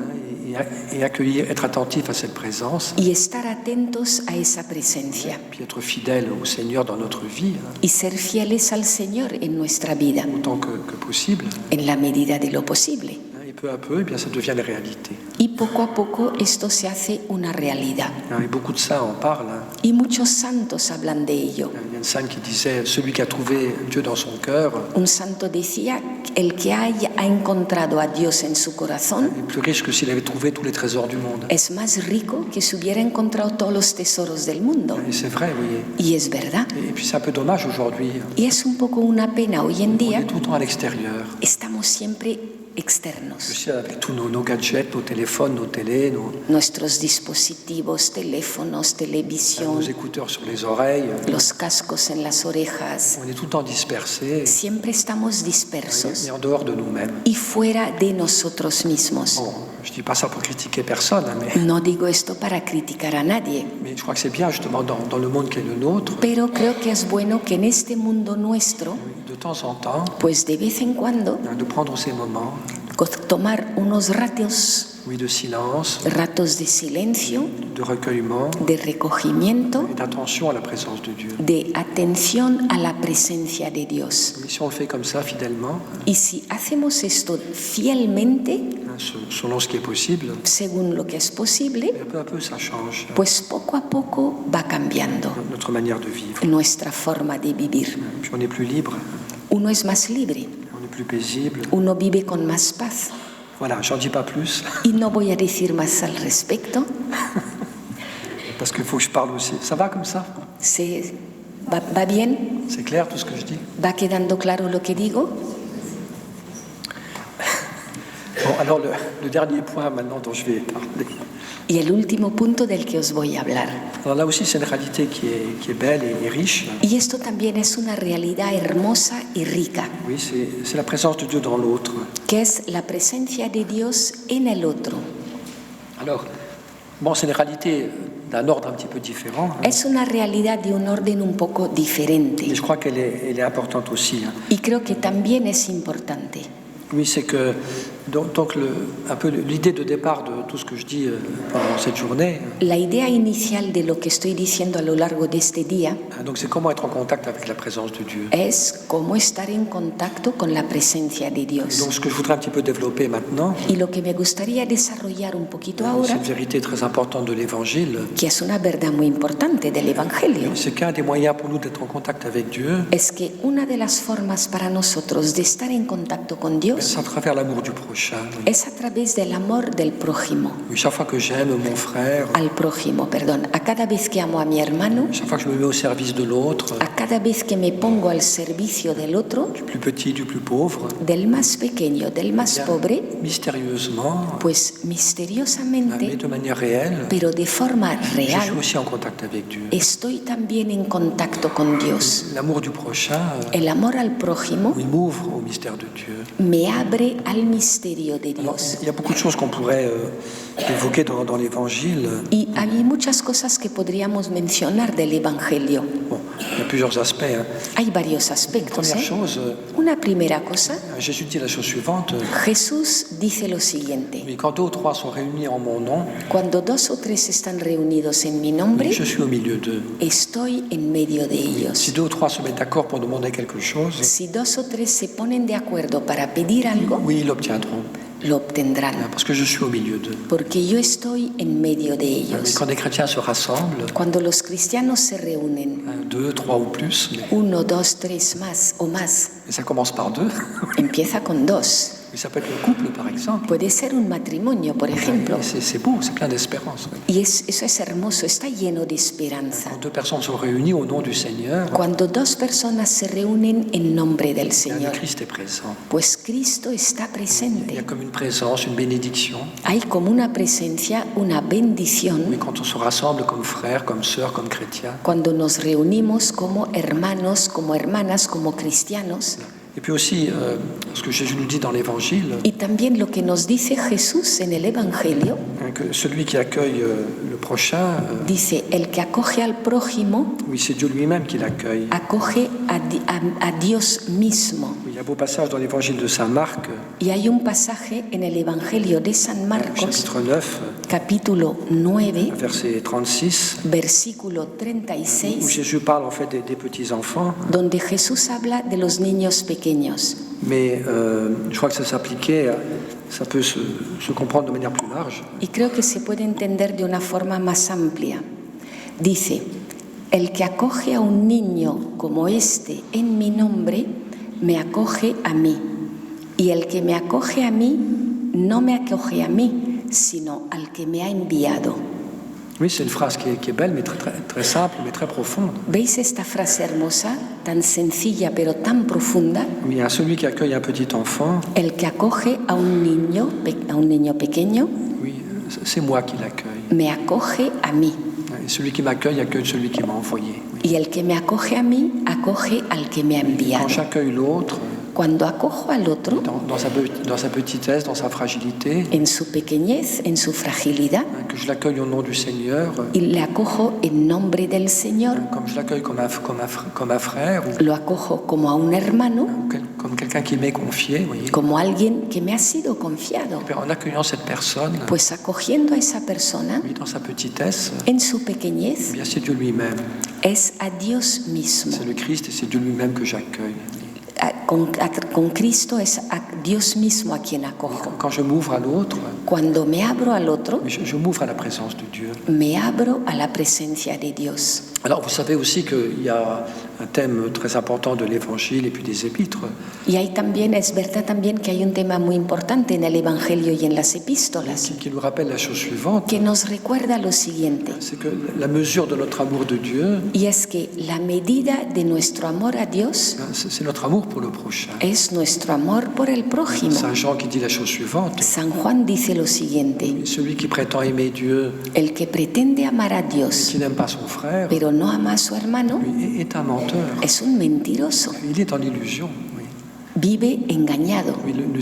et accueillir, être attentif à cette présence, y estar atentos a esa presencia puis être fidèle au Seigneur dans notre vie y ser fieles al Señor en nuestra vida autant que possible. en la medida de lo posible. Et peu à peu, eh bien, ça devient la réalité. Y poco a poco esto se hace una realidad. Et beaucoup de saints en parlent. Y muchos santos hablan de ello. Il y a une sainte qui disait, celui qui a trouvé Dieu dans son cœur Un santo decía, el que ha encontrado a Dios en su corazón est plus riche que s'il avait trouvé tous les trésors du monde. es más rico que si hubiera encontrado todos los tesoros del mundo. Et c'est vrai, oui. Y es verdad. Et puis c'est un peu dommage aujourd'hui. Y es un poco una pena hoy en On día, est tout le temps à l'extérieur. estamos siempre externos. Aussi avec tous nos gadgets, nos téléphones, nos télés, Nuestros dispositivos, teléfonos, televisión, nos écouteurs sur les oreilles. los cascos en las orejas. On est tout le temps dispersés Siempre estamos dispersos et en dehors de nous-mêmes. y fuera de nosotros mismos. Bon, je dis pas ça pour critiquer personne, hein, No digo esto para criticar a nadie, mais je crois que c'est bien justement dans le monde qui est le nôtre, pero creo que es bueno que en este mundo nuestro, de temps en temps, pues de vez en cuando, de prendre ces moments, tomar unos ratos, oui, de silence, ratos de silencio, de recueillement de recogimiento, et d'attention à la présence de Dieu. de atención a la presencia de Dios. Mais si on le fait comme ça, fidèlement, Y si hacemos esto fielmente, hein, selon ce qui est possible, según lo que es posible, et peu à peu ça change pues poco a poco va cambiando notre manière de vivre. nuestra forma de vivir. Puis on est plus libre, Uno es más libre, on est plus paisible. uno vive con más paz. Voilà, j'en dis pas plus, Y no voy a decir más al respecto. parce qu'il faut que je parle aussi. Ça va comme ça? ¿Va bien? C'est clair tout ce que je dis? ¿Va quedando claro lo que digo? Bon, alors le dernier point maintenant dont je vais parler. Y el último punto del que os voy a hablar. Alors là aussi, c'est une réalité qui est belle et riche. Y esto también es una realidad hermosa y rica, Oui, c'est la présence de Dieu dans l'autre. que es la presencia de Dios en el otro. Alors, bon, c'est une réalité d'un ordre un petit peu différent, hein, Es una realidad de un orden un poco diferente. mais je crois qu'elle est importante aussi, hein. Y creo que también es importante. Oui, c'est que donc un peu l'idée de départ de tout ce que je dis pendant cette journée, La idea inicial de lo que estoy diciendo a lo largo de este día donc c'est comment être en contact avec la présence de Dieu. es cómo estar en contacto con la presencia de Dios. Donc ce que je voudrais un petit peu développer maintenant, Y lo que me gustaría desarrollar un poquito c'est ahora, une vérité très importante de l'Évangile, que es una verdad muy importante del Evangelio, c'est qu'un des moyens pour nous d'être en contact avec Dieu, es que una de las formas para nosotros de estar en contacto con Dios c'est à travers l'amour du prochain. es a través del amor del prójimo, Oui, chaque fois que j'aime mon frère, al prójimo, perdón, a cada vez que amo a mi hermano, chaque fois que je me mets au service de l'autre, a cada vez que me pongo al servicio del otro, du plus petit, du plus pauvre, del más pequeño, del más pobre, mystérieusement, pues mais misteriosamente, de manière réelle, pero de forma je suis real, aussi en contact avec Dieu. estoy también en contacto con Dios. L'amour du prochain, El amor al prójimo il m'ouvre au mystère de Dieu. me abre al misterio de Alors, Dios. il y a beaucoup de choses qu'on pourrait évoquer dans l'Évangile. Y hay muchas cosas que podríamos mencionar del Evangelio. Bon, il y a plusieurs aspects, hein. Hay varios aspectos. Première chose, Una primera cosa, Jésus dit la chose suivante, Jesús dice lo siguiente: mais quand deux ou trois sont réunis en mon nom, cuando dos o tres están reunidos en mi nombre, je suis au milieu d'eux. estoy en medio de Si ellos. deux ou trois se mettent d'accord pour demander quelque chose, Si dos o tres se ponen de acuerdo para pedir algo, oui, ils l'obtiendront, lo obtendrán, parce que je suis au milieu d'eux. porque yo estoy en medio de Mais ellos. quand des chrétiens se rassemblent, Cuando los cristianos se reúnen, deux, trois ou plus, uno, dos, tres más o más, mais ça commence par deux, empieza con dos. mais ça peut être le couple par exemple. Puede ser un matrimonio, por ejemplo. Et c'est beau, c'est plein d'espérance. Oui. Y eso es hermoso, está lleno de esperanza. Quand deux personnes sont réunies au nom du Seigneur, Cuando dos personas se reúnen en nombre del le Señor, Christ est présent. pues Cristo está Il y a presente. comme une présence, une bénédiction. Hay como una presencia, una Mais bendición quand on se rassemble comme frères, comme sœurs, comme chrétiens. cuando nos reunimos como hermanos, como hermanas, como cristianos. Et puis aussi, ce que Jésus nous dit dans l'Évangile, Y también lo que nos dice Jesús en el Evangelio, que celui qui accueille le prochain, dice, el que acoge al prójimo, oui, c'est Dieu lui-même qui l'accueille. acoge a Dios mismo. Il y a un beau passage dans l'Évangile de Saint Marc, Y hay un pasaje en el Evangelio de San Marcos, chapitre 9, capítulo 9, verset 36, versículo où 36, Jésus parle en fait des petits-enfants, donde Jesús habla de los niños pequeños. mais je crois que ça s'appliquait ça peut se comprendre de manière plus large. Y creo que se puede entender de una forma más amplia. Dice, el que acoge a un niño como este en mi nombre, me acoge a mí. Y el que me acoge a mí, no me acoge a mí, sino al que me ha enviado. Oui, c'est une phrase qui est belle, mais très simple, mais très profonde. ¿Veis esta frase hermosa, tan sencilla pero tan profunda? Oui, à celui qui accueille un petit enfant, El que acoge a un niño pequeño, oui, c'est moi qui l'accueille. me acoge a mí. Et celui qui m'accueille accueille celui qui m'a envoyé. Oui. Y el que me acoge a mí, acoge al que me ha Quand enviado. j'accueille l'autre, Cuando acojo al otro, dans sa petitesse, dans sa fragilité, en su pequeñez, en su fragilidad, que je l'accueille au nom du Seigneur, y le acojo en nombre del Señor, comme je l'accueille comme un frère, ou lo acojo como a un hermano, comme quelqu'un qui m'est confié, vous voyez. como alguien que me ha sido confiado. En accueillant cette personne, Pues acogiendo a esa persona, oui, dans sa petitesse, en su pequeñez, bien c'est Dieu lui-même. es a Dios mismo. C'est le Christ et c'est Dieu lui-même que j'accueille. Con Cristo es a Dios mismo a quien acojo. Quand je m'ouvre à l'autre, Cuando me abro al otro, je m'ouvre à la présence de Dieu. me abro a la presencia de Dios. Alors vous savez aussi qu'il y a un thème très important de l'Évangile et puis des Épîtres, Y hay también, es verdad también que hay un tema muy importante en el Evangelio y en las epístolas qui nous rappelle la chose suivante, que nos recuerda lo siguiente, c'est que la mesure de notre amour de Dieu, y es que la medida de nuestro amor a Dios c'est notre amour pour le prochain. es nuestro amor por el prójimo. Saint Jean qui dit la chose suivante, San Juan dice lo siguiente, celui qui prétend aimer Dieu el que pretende amar a et Dios qui n'aime pas son frère, pero no ama a su hermano lui, est un menteur. es un mentiroso, Il est en illusion. Oui. vive engañado. Oui, le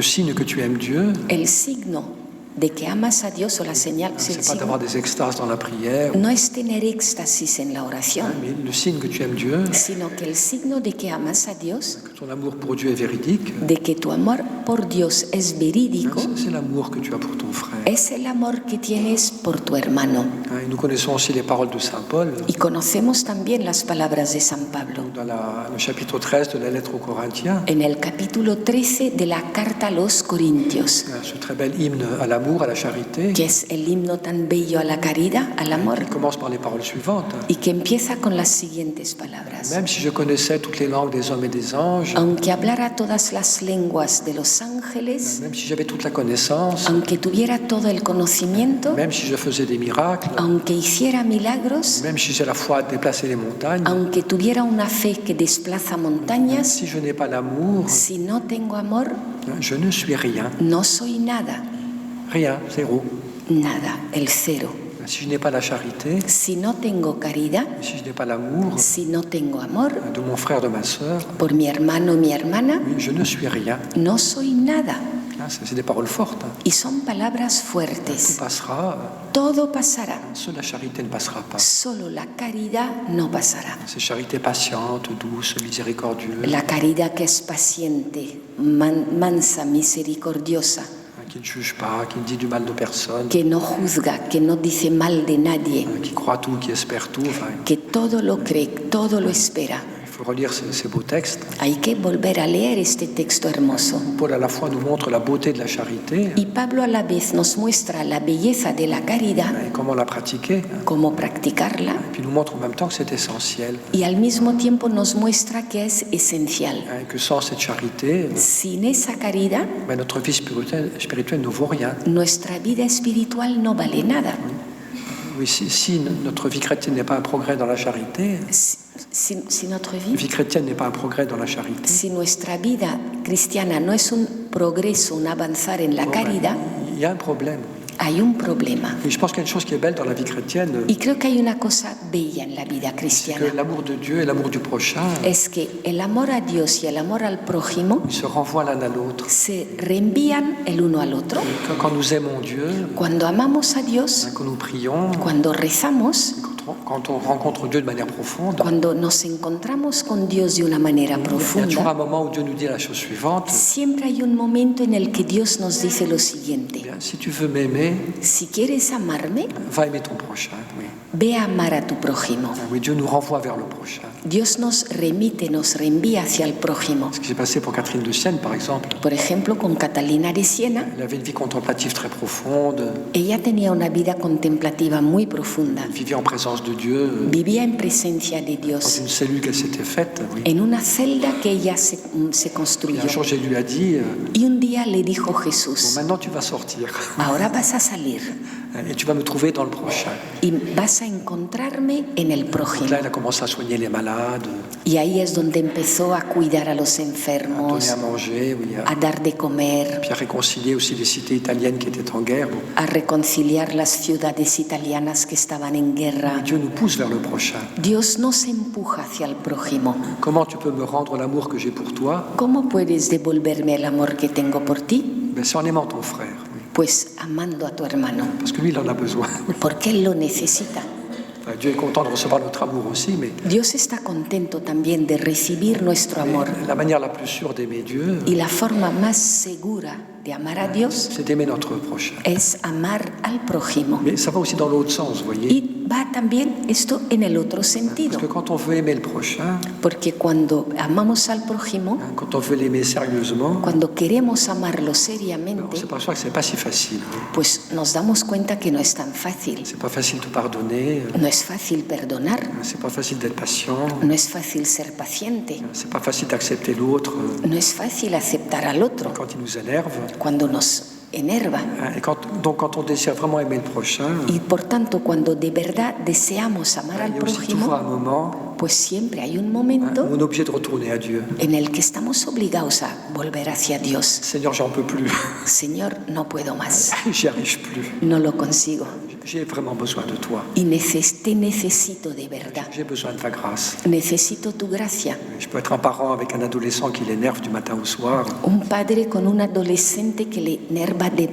signe que tu aimes Dieu, El signo de que amas a Dios o la señal, c'est pas d'avoir des extases dans la prière, no es tener éxtasis en la oración, mais le signe que tu aimes Dieu, sino que el signo de que amas a Dios, que ton amour pour Dieu est véridique, de que tu amor por Dios es verídico, c'est l'amour que tu as pour ton frère. es el amor que tienes por tu hermano. Et nous connaissons aussi les paroles de Saint Paul Y conocemos también las palabras de San Pablo dans le chapitre 13 de la lettre aux Corinthiens, en el capítulo 13 de la carta a los Corintios, ce très bel hymne à l'amour, à la charité, que es el himno tan bello a la caridad, al amor, qui commence par les paroles suivantes. y que empieza con las siguientes palabras. Même si je connaissais toutes les langues des hommes et des anges, Aunque hablara todas las lenguas de los ángeles, même si j'avais toute la connaissance, aunque tuviera todo el conocimiento, même si je faisais des miracles, aunque hiciera milagros, même si j'ai la foi à déplacer les montagnes, aunque tuviera una fe que desplaza montañas, si je n'ai pas l'amour, si no tengo amor, je ne suis rien. no soy nada, Rien, zéro. nada, el cero. Si je n'ai pas la charité, Si no tengo caridad, si je n'ai pas l'amour si no tengo amor de mon frère, de ma sœur, por mi hermano o mi hermana, oui, je ne suis rien. no soy nada. C'est des paroles fortes. Y son palabras Tout fuertes. passera, Todo pasará, seule la charité ne passera pas. solo la caridad no pasará. C'est charité patiente, douce, miséricordieuse, La caridad que es paciente, mansa, misericordiosa, qui ne juge pas, qui ne dit du mal de personne, que no juzga, que no dice mal de nadie, qui croit tout, qui espère tout. Enfin, que todo lo cree, todo lo espera. il faut relire ces beaux textes. Hay que volver a leer este texto hermoso. Paul à la fois nous montre la beauté de la charité Y Pablo a la vez nos muestra la belleza de la caridad, et comment la pratiquer, cómo practicarla, et puis nous montre en même temps que c'est essentiel, y al mismo tiempo nos muestra que es esencial. et que sans cette charité, Sin esa caridad, notre vie spirituelle ne vaut rien. nuestra vida espiritual no vale nada. Oui, si notre vie chrétienne n'est pas un progrès dans la charité, Si notre vie chrétienne n'est pas un progrès dans la charité, si nuestra vida cristiana no es un progreso, un avanzar en la caridad, il y a un problème. hay un problema. Et je pense qu'il y a une chose qui est belle dans la vie chrétienne, Y creo que hay una cosa bella en la vida c'est que cristiana, l'amour de Dieu et l'amour du prochain, es que el amor a Dios y el amor al prójimo ils se renvoient l'un à l'autre. se reenvían el uno al otro. Quand nous aimons Dieu, Cuando amamos a Dios, quand nous prions, cuando rezamos, quand quand on rencontre Dieu de manière profonde, cuando nos encontramos con Dios de una manera il y a toujours un profunda, moment où Dieu nous dit la chose suivante. siempre hay un momento en el que Dios nos dice lo siguiente: Bien, si tu veux m'aimer, si quieres amarme, va aimer ton prochain. Oui. ve a amar a tu prójimo. Oui, Dieu nous renvoie vers le prochain. Dios nos remite, nos reenvía hacia el prójimo. Ce qui s'est passé pour Catherine de Sienne, par exemple. Por ejemplo, con Catalina de Siena, Elle avait une vie contemplative très profonde, ella tenía una vida contemplativa muy profunda. elle vivait en présence de Dieu, Vivía en presencia de dans Dios, une cellule qu'elle s'était faite. Oui. en una celda que ella se Et construyó. un jour, Jésus lui a dit, Y un día le dijo bon, Jesús: maintenant tu vas sortir ahora vas a salir et tu vas me trouver dans le prochain. y vas a encontrarme en el Donc prójimo. là, elle a commencé à soigner les malades, Y ahí es donde empezó a cuidar a los à donner enfermos, à manger, oui, a dar de comer, puis à réconcilier aussi les cités italiennes qui étaient en guerre. Bon. a reconciliar las ciudades italianas que estaban en guerra. Dieu nous pousse vers le prochain. Dios nos empuja hacia el prójimo. Comment tu peux me rendre l'amour que j'ai pour toi? ¿Cómo puedes devolverme el amor que tengo por ti? Ben, c'est en aimant ton frère, oui. Pues amando a tu hermano, Parce que lui, il en a besoin. porque él lo necesita. Enfin, Dieu est content de recevoir notre amour aussi, mais Dios está contento también de recibir nuestro amor. la manière la plus sûre d'aimer Dieu, Y la forma más segura de amar a Dios c'est d'aimer notre prochain. es amar al prójimo. Mais ça va aussi dans l'autre sens, vous voyez. Y va también esto en el otro sentido, Parce que quand on veut aimer le prochain, porque cuando amamos al prójimo, quand on veut l'aimer sérieusement, cuando queremos amarlo on seriamente, s'aperçoit que c'est pas si facile. pues nos damos cuenta que no es tan fácil. C'est pas facile de pardonner, No es fácil perdonar, c'est pas facile d'être patient, no es fácil ser paciente, c'est pas facile d'accepter l'autre no es fácil aceptar al otro quand il nous énerve. cuando nos enerva. Et donc quand on désire vraiment aimer le prochain, Y por tanto, cuando de verdad deseamos amar il al y a aussi toujours un prójimo, moment pues siempre hay un où momento on est obligé de retourner à Dieu. en el que estamos obligados a volver hacia Dios. Seigneur, j'en peux plus, Señor, no puedo más, j'y arrive plus. no lo consigo. J'ai vraiment besoin de toi. Y te necesito de verdad. J'ai besoin de ta grâce. Necesito tu gracia. Je peux être un parent avec un adolescent qui l'énerve du matin au soir Un padre con un adolescente que le enerva de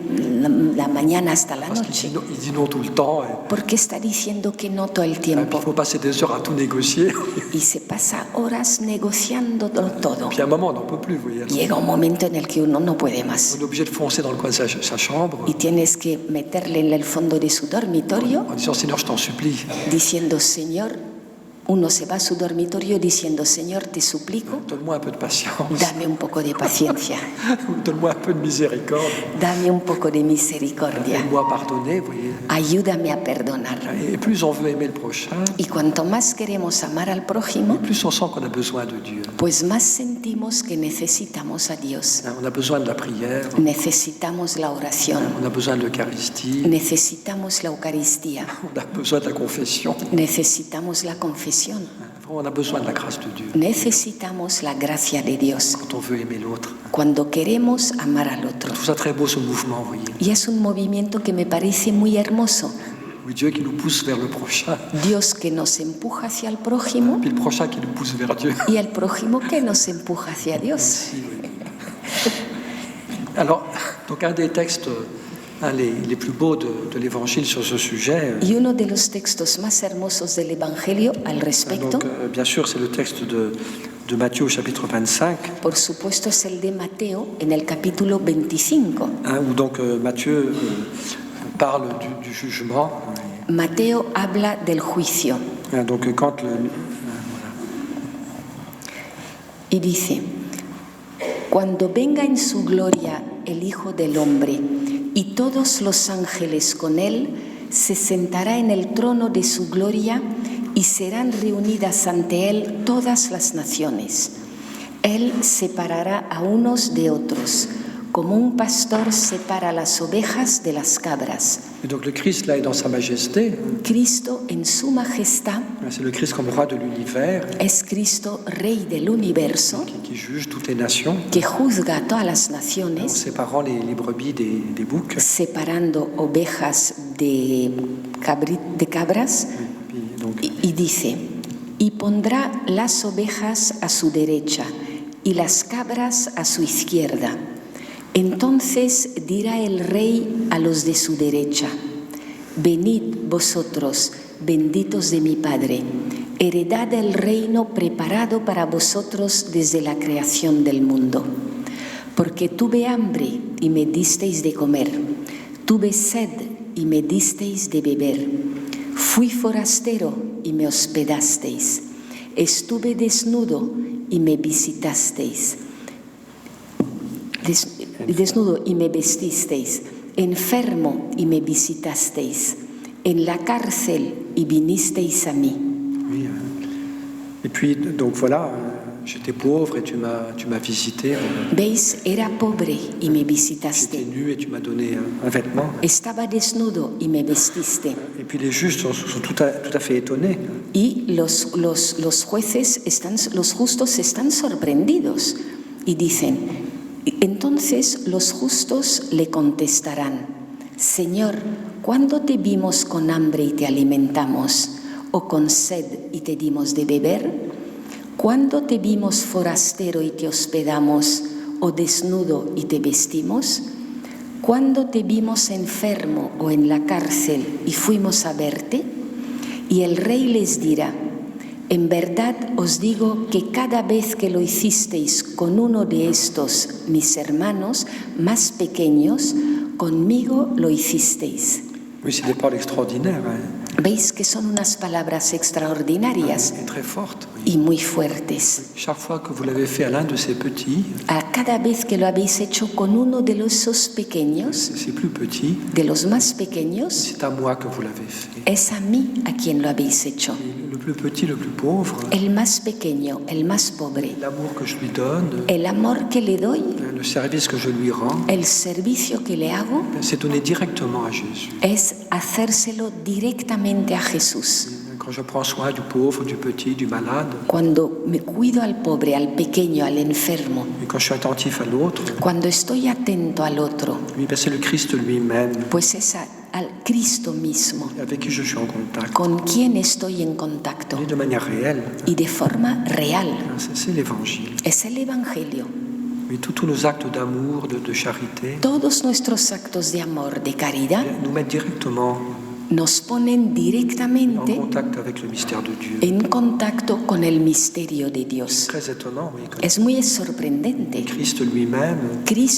la mañana hasta la parce qu'il noche, il dit non tout le temps. porque está diciendo que no todo el Il tiempo. faut passer des heures à tout négocier. Y se pasa horas negociando todo. Puis à un moment, on n'en peut plus, vous voyez. Llega un momento en el que uno no puede más. On est obligé de foncer dans le coin de sa chambre Y tienes que meterle en el fondo de su dormitorio en disant Seigneur, je t'en supplie, diciendo: Señor, uno se va a su dormitorio diciendo: Señor, te suplico, donne-moi un peu de patience, dame un poco de paciencia, donne-moi un peu de miséricorde, dame un poco de misericordia, aide-moi à pardonner, vous voyez. ayúdame a perdonar. Et plus on veut aimer le prochain, Y cuanto más queremos amar al prójimo, plus on sent qu'on a besoin de Dieu. pues más sentimos que necesitamos a Dios. On a besoin de la prière, Necesitamos la oración, on a besoin de l'Eucharistie, necesitamos la Eucaristía, on a besoin de la confession. necesitamos la confesión, On a besoin de la grâce de Dieu necesitamos la gracia de Dios quand on veut aimer l'autre. cuando queremos amar al otro. Je trouve ça très beau ce mouvement, vous voyez. Y es un movimiento que me parece muy hermoso. Oui, Dieu qui nous pousse vers le prochain, Dios que nos empuja hacia el prójimo puis le prochain qui nous pousse vers Dieu. y el prójimo que nos empuja hacia Dios. Si, oui. Alors, donc un des textes les plus beaux de l'Évangile sur ce sujet, Y uno de los textos más hermosos del Evangelio al respecto, donc, bien sûr, c'est le texte de Matthieu au chapitre 25, por supuesto, es el de Mateo en el capítulo 25. où donc Matthieu parle du jugement. Mateo habla del juicio Donc quand y dice: cuando venga en su gloria el Hijo del Hombre y todos los ángeles con él, se sentará en el trono de su gloria y serán reunidas ante él todas las naciones. Él separará a unos de otros, como un pastor separa las ovejas de las cabras. Et donc le Christ là est dans sa majesté, Cristo en su majestad c'est le Christ comme roi de l'univers es Cristo, Rey del universo, qui juge toutes les nations que juzga a todas las en naciones, séparant les brebis des boucs. separando ovejas de cabras, Puis, donc, y dice: y pondrá las ovejas a su derecha y las cabras a su izquierda. Entonces dirá el Rey a los de su derecha: venid vosotros, benditos de mi Padre, heredad el reino preparado para vosotros desde la creación del mundo. Porque tuve hambre y me disteis de comer, tuve sed y me disteis de beber, fui forastero y me hospedasteis, estuve desnudo y me visitasteis, desnudo y me vestisteis, enfermo y me visitasteis, en la cárcel y vinisteis a mí. Oui, et puis, donc voilà, j'étais pauvre et tu m'as visité. ¿Veis? Era pobre y me J'étais visitaste. nu et tu m'as donné un vêtement. Estaba desnudo y me vestiste. Et puis les juges sont tout à fait étonnés. Y los jueces, los justos están sorprendidos y dicen, entonces los justos le contestarán, Señor, ¿cuándo te vimos con hambre y te alimentamos, o con sed y te dimos de beber? ¿Cuándo te vimos forastero y te hospedamos, o desnudo y te vestimos? ¿Cuándo te vimos enfermo o en la cárcel y fuimos a verte? Y el rey les dirá, en verdad os digo que cada vez que lo hicisteis con uno de estos mis hermanos más pequeños, conmigo lo hicisteis. Oui, c'est des paroles extraordinaires, hein, ¿Veis que son unas palabras extraordinarias et très fortes. Oui. y muy fuertes? Chaque fois que vous l'avez fait à l'un de ces petits, A cada vez que lo habéis hecho con uno de esos pequeños, c'est plus petit, de los más pequeños, c'est à moi que vous l'avez fait. es a mí a quien lo habéis hecho. Et le plus petit, le plus pauvre, El más pequeño, el más pobre, l'amour que je lui donne, el amor que le doy, le service que je lui rends, el servicio que le hago, c'est donné directement à Jésus. es hacérselo directamente a Jesús. Quand je prends soin du pauvre, du petit, du malade, Cuando me cuido al pobre, al pequeño, al enfermo, et quand je suis attentif à l'autre, cuando estoy atento al otro, oui, ben c'est le Christ lui-même pues es al Cristo mismo avec qui je suis en contact. con quien estoy en contacto Et de manière réelle, y de forma real. c'est l'évangile. Es el Evangelio. Mais tous nos actes d'amour, de charité, Todos nuestros actos de amor, de caridad, nous mettent directement nos ponen en directamente contact avec le mystère de Dieu. en contacto con el misterio de Dios. Très étonnant, oui. Es muy sorprendente. Christ lui-même,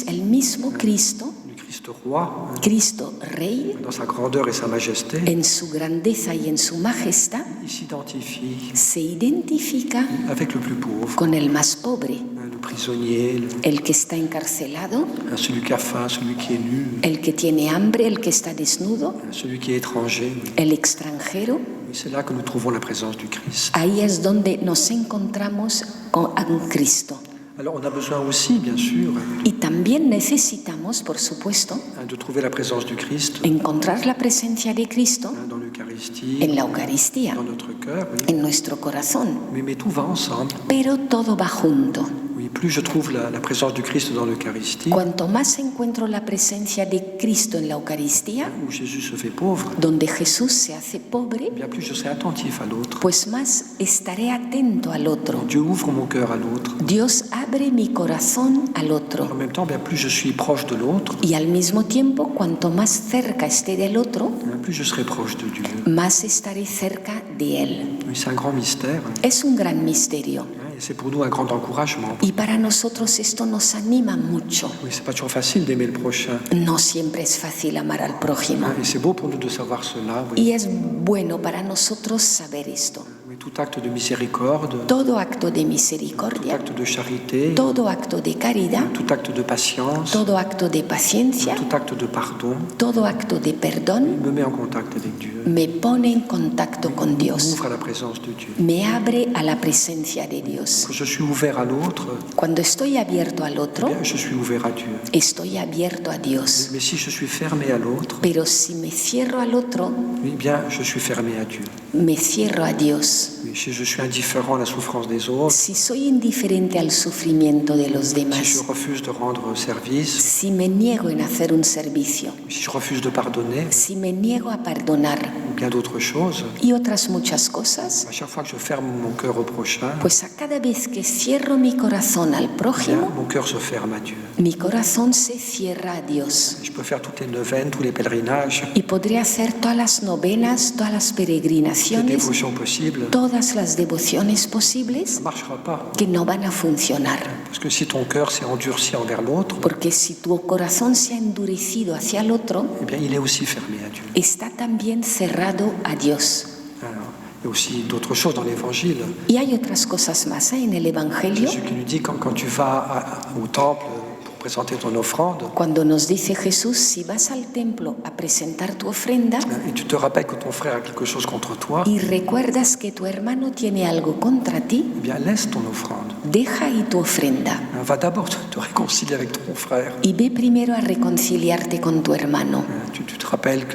El mismo Cristo, le Christ roi, Cristo Rey, dans sa grandeur et sa majesté, en su grandeza y en su majestad, il s'identifie se identifica avec le plus pauvre, con el más pobre, le prisonnier, el que está encarcelado, celui qui a faim, celui qui est nu, el que tiene hambre, el que está desnudo, celui qui est étranger. el extranjero. Et c'est là que nous trouvons la présence du Christ. Ahí es donde nos encontramos con Cristo. Alors on a besoin aussi, bien sûr, Y también necesitamos, por supuesto, de trouver la présence du Christ encontrar la presencia de Cristo dans l'Eucharistie, en la Eucaristía, dans notre cœur. Oui. en nuestro corazón. Mais tout va ensemble. Pero todo va junto. Oui, plus je trouve la présence du Christ dans l'Eucharistie, Cuanto más encuentro la presencia de Cristo en la Eucaristía, où Jésus se fait pauvre, donde Jesús se hace pobre, bien plus je serai attentif à l'autre. pues más estaré atento al otro. Dieu ouvre mon cœur à l'autre. Dios abre mi corazón al En otro. même temps, bien plus je suis proche de l'autre, Y al mismo tiempo, cuanto más cerca esté del otro, plus je serai proche de Dieu. más estaré cerca de Él. Oui, c'est un grand mystère. Es un gran misterio. Et c'est pour nous un grand encouragement. Y para nosotros esto nos anima mucho. Oui, c'est pas toujours facile d'aimer le prochain. No siempre es fácil amar al prójimo. Et c'est beau pour nous de savoir cela. Oui. Y es bueno para nosotros saber esto. Oui, tout acte de miséricorde, Todo acto de tout misericordia, acte de charité, todo acto de caridad, tout acte de patience, todo acto de paciencia, tout acte de pardon, todo acto de perdón me met en contact avec Dieu. me pone en contacto con Dios, M'ouvre à la présence de Dieu. me abre a la presencia de Dios. Quand je suis ouvert à l'autre, Cuando estoy abierto al eh otro, bien, je suis ouvert à Dieu. estoy abierto a Dios. Mais si je suis fermé à l'autre, Pero si me cierro al otro, eh bien, je suis fermé à Dieu. me cierro a Dios. Oui, Si je suis indifférent à la souffrance des autres, si soy indiferente al sufrimiento de los si je demás, refuse de rendre service, si me niego en hacer un servicio, si je refuse de pardonner, si me niego a perdonar ou bien d'autres choses, y otras muchas cosas, à chaque fois que je ferme mon cœur au prochain, pues a cada vez que cierro mi corazón al eh bien, prójimo, mon cœur se ferme à Dieu. mi corazón se cierra a Dios. Je peux faire toutes les neuvaines, tous les pèlerinages, Y podré hacer todas las novenas, todas las les peregrinaciones, dévotions possibles, todas las devociones ça posibles ne marchera pas. que no van a funcionar. Parce que si ton cœur s'est endurci envers l'autre, Porque si tu corazón se ha endurecido hacia el otro, eh bien, il est aussi fermé à Dieu. está también cerrado a Dios. Alors, il y a aussi d'autres choses dans l'Évangile. Y hay otras cosas más en el Evangelio. Jésus qui nous dit quand tu vas au temple pour présenter ton offrande, Cuando nos dice Jesús, si vas al templo a presentar tu ofrenda et tu te rappelles que ton frère a quelque chose contre toi, y recuerdas que tu hermano tiene algo contra ti, eh bien, laisse ton offrande. deja ahí tu ofrenda Va d'abord te réconcilier avec ton frère. y ve primero a reconciliarte con tu hermano. Tu te rappelles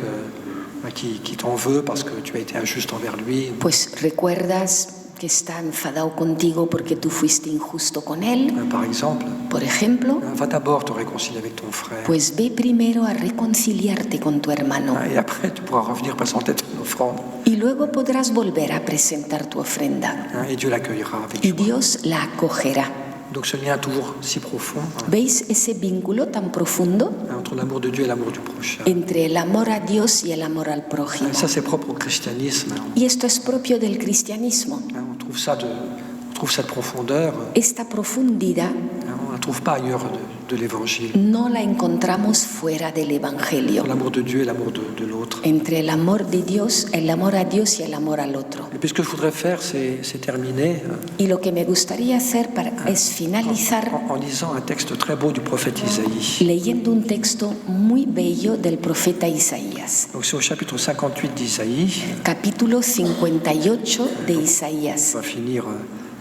qu'il t'en veut parce que tu as été injuste envers lui. Pues recuerdas que está enfadado contigo porque tú fuiste injusto con él, Par exemple, por ejemplo. va d'abord te réconcilier avec ton frère. Pues ve primero a reconciliarte con tu hermano Et après, tu pourras revenir présenter ton offrande. y luego podrás volver a presentar tu ofrenda Et Dieu l'accueillera avec y joie. Dios la acogerá. Donc ce lien toujours si profond ¿Veis ese vínculo tan profundo entre l'amour de Dieu et l'amour du prochain. entre el amor a Dios y el amor al prójimo? Ça, c'est propre au christianisme. Y esto es propio del cristianismo. On trouve cette profondeur, Esta profundidad on ne la trouve pas ailleurs de l'Évangile. no la encontramos fuera del Evangelio, L'amour de Dieu et l'amour de l'autre. entre el amor de Dios, el amor a Dios y el amor al otro. Et puis ce que je voudrais faire, c'est terminer Y lo que me gustaría hacer es finalizar en lisant un texte très beau du prophète Isaïe. leyendo un texto muy bello del profeta Isaías, Donc c'est au chapitre 58 d'Isaïe. capítulo 58 de On Isaías. va finir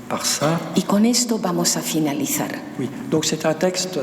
par ça. Y con esto vamos a finalizar. Oui. Donc c'est un texte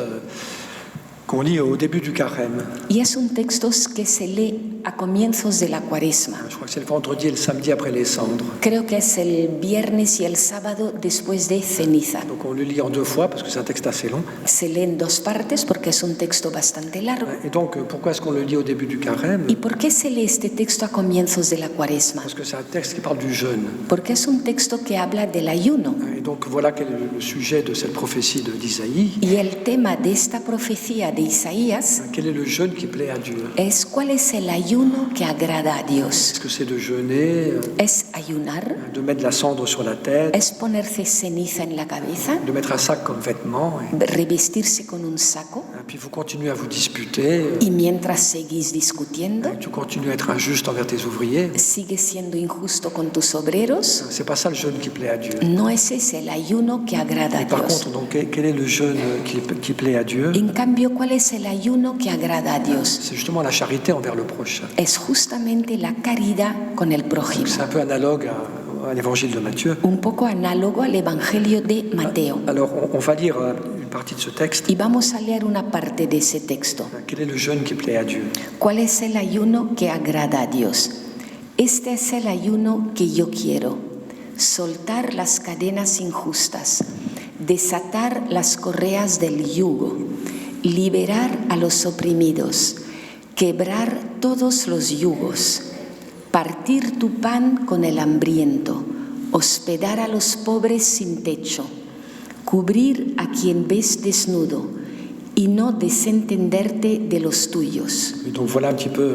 qu'on lit au début du carême. Y es un texto que se lee a comienzos de la Cuaresma. Je crois que c'est le vendredi et le samedi après les cendres. Creo que es el viernes y el sábado después de ceniza. Donc on le lit en deux fois parce que c'est un texte assez long. Se lee en dos partes porque es un texto bastante largo. Et donc pourquoi est-ce qu'on le lit au début du carême? ¿Y por qué se lee este texto a comienzos de la Cuaresma? Parce que c'est un texte qui parle du jeûne. Porque es un texto que habla del ayuno. Et donc voilà quel est le sujet de cette prophétie d'Isaïe. Y el tema de esta profecía de Isaías Quel est le jeûne qui plaît à Dieu? es cuál es el ayuno que agrada a Dios. Est-ce que c'est de jeûner, Es ayunar, de mettre de la cendre sur la tête, es ponerse ceniza en la cabeza, de mettre un sac comme vêtement, revestirse con un saco et puis vous continuez à vous disputer, y mientras seguís discutiendo, tu continues à être injuste envers tes ouvriers. sigues siendo injusto con tus obreros. C'est pas ça le jeûne qui plaît à Dieu. No es ese el ayuno que agrada a Et par Dios. contre, donc, quel est le jeûne qui plaît à Dieu? En cambio, ¿cuál es el ayuno que agrada a Dios? C'est justement la charité envers le prochain. Es justamente la caridad con el prójimo. C'est un peu analogue à l'évangile de Matthieu. Un poco análogo al Evangelio de Mateo. Alors, on va lire une partie de ce texte. Y vamos a leer una parte de ese texto. Quel est le jeûne qui plaît à Dieu? ¿Cuál es el ayuno que agrada a Dios? Este es el ayuno que yo quiero. Soltar las cadenas injustas, desatar las correas del yugo, liberar a los oprimidos, quebrar todos los yugos, partir tu pan con el hambriento, hospedar a los pobres sin techo, cubrir a quien ves desnudo y no desentenderte de los tuyos. Et donc voilà un petit peu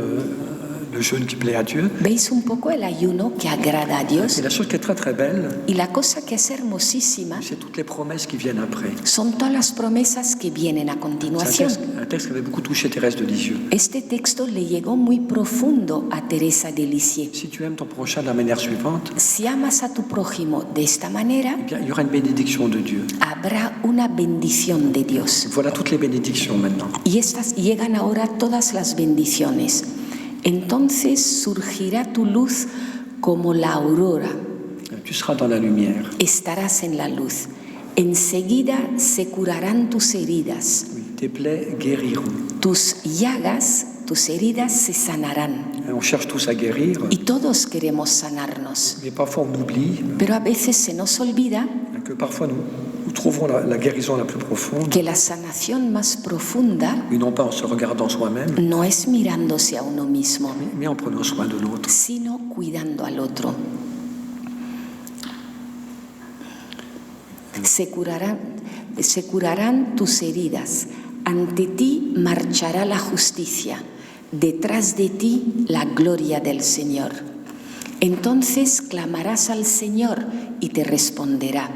le jeûne qui plaît à Dieu. ¿Veis un poco el ayuno que agrada a Dios? Et la chose qui est très très belle, Y la cosa que es hermosísima c'est toutes les promesses qui viennent après. son todas las promesas que vienen a C'est continuación. un texte qui avait beaucoup touché Thérèse de Lisieux. Este texto le llegó muy profundo a Teresa de Lisieux. Si tu aimes ton prochain de la manière suivante, Si amas a tu prójimo de esta manera, eh bien, il y aura une bénédiction de Dieu. habrá una bendición de Dios. Voilà toutes les bénédictions maintenant. Y estas llegan ahora todas las bendiciones. Entonces surgirá tu luz como la aurora. Tu seras dans la lumière. Estarás en la luz. Enseguida se curarán tus heridas. Tes plaies guériront. Tus llagas, tus heridas se sanarán. On cherche tous à guérir, y todos queremos sanarnos, mais parfois on oublie pero a veces se nos olvida que parfois nous trouvons la guérison la plus profonde, que la sanación más profunda mais non pas en se regardant soi-même, no es mirándose a uno mismo, mais en prenant soin de l'autre. sino cuidando al otro. Se curarán tus heridas, ante ti marchará la justicia, detrás de ti la gloria del Señor. Entonces clamarás al Señor y te responderá.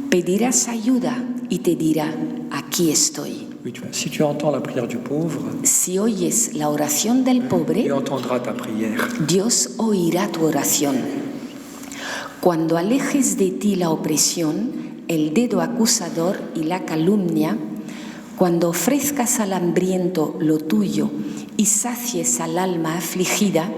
Pedirás ayuda y te dirá, aquí estoy. Oui, si tu entends la prière du pauvre, Si oyes la oración del pobre, il entendra ta prière. Dios oirá tu oración. Cuando alejes de ti la opresión, el dedo acusador y la calumnia, cuando ofrezcas al hambriento lo tuyo y sacies al alma afligida,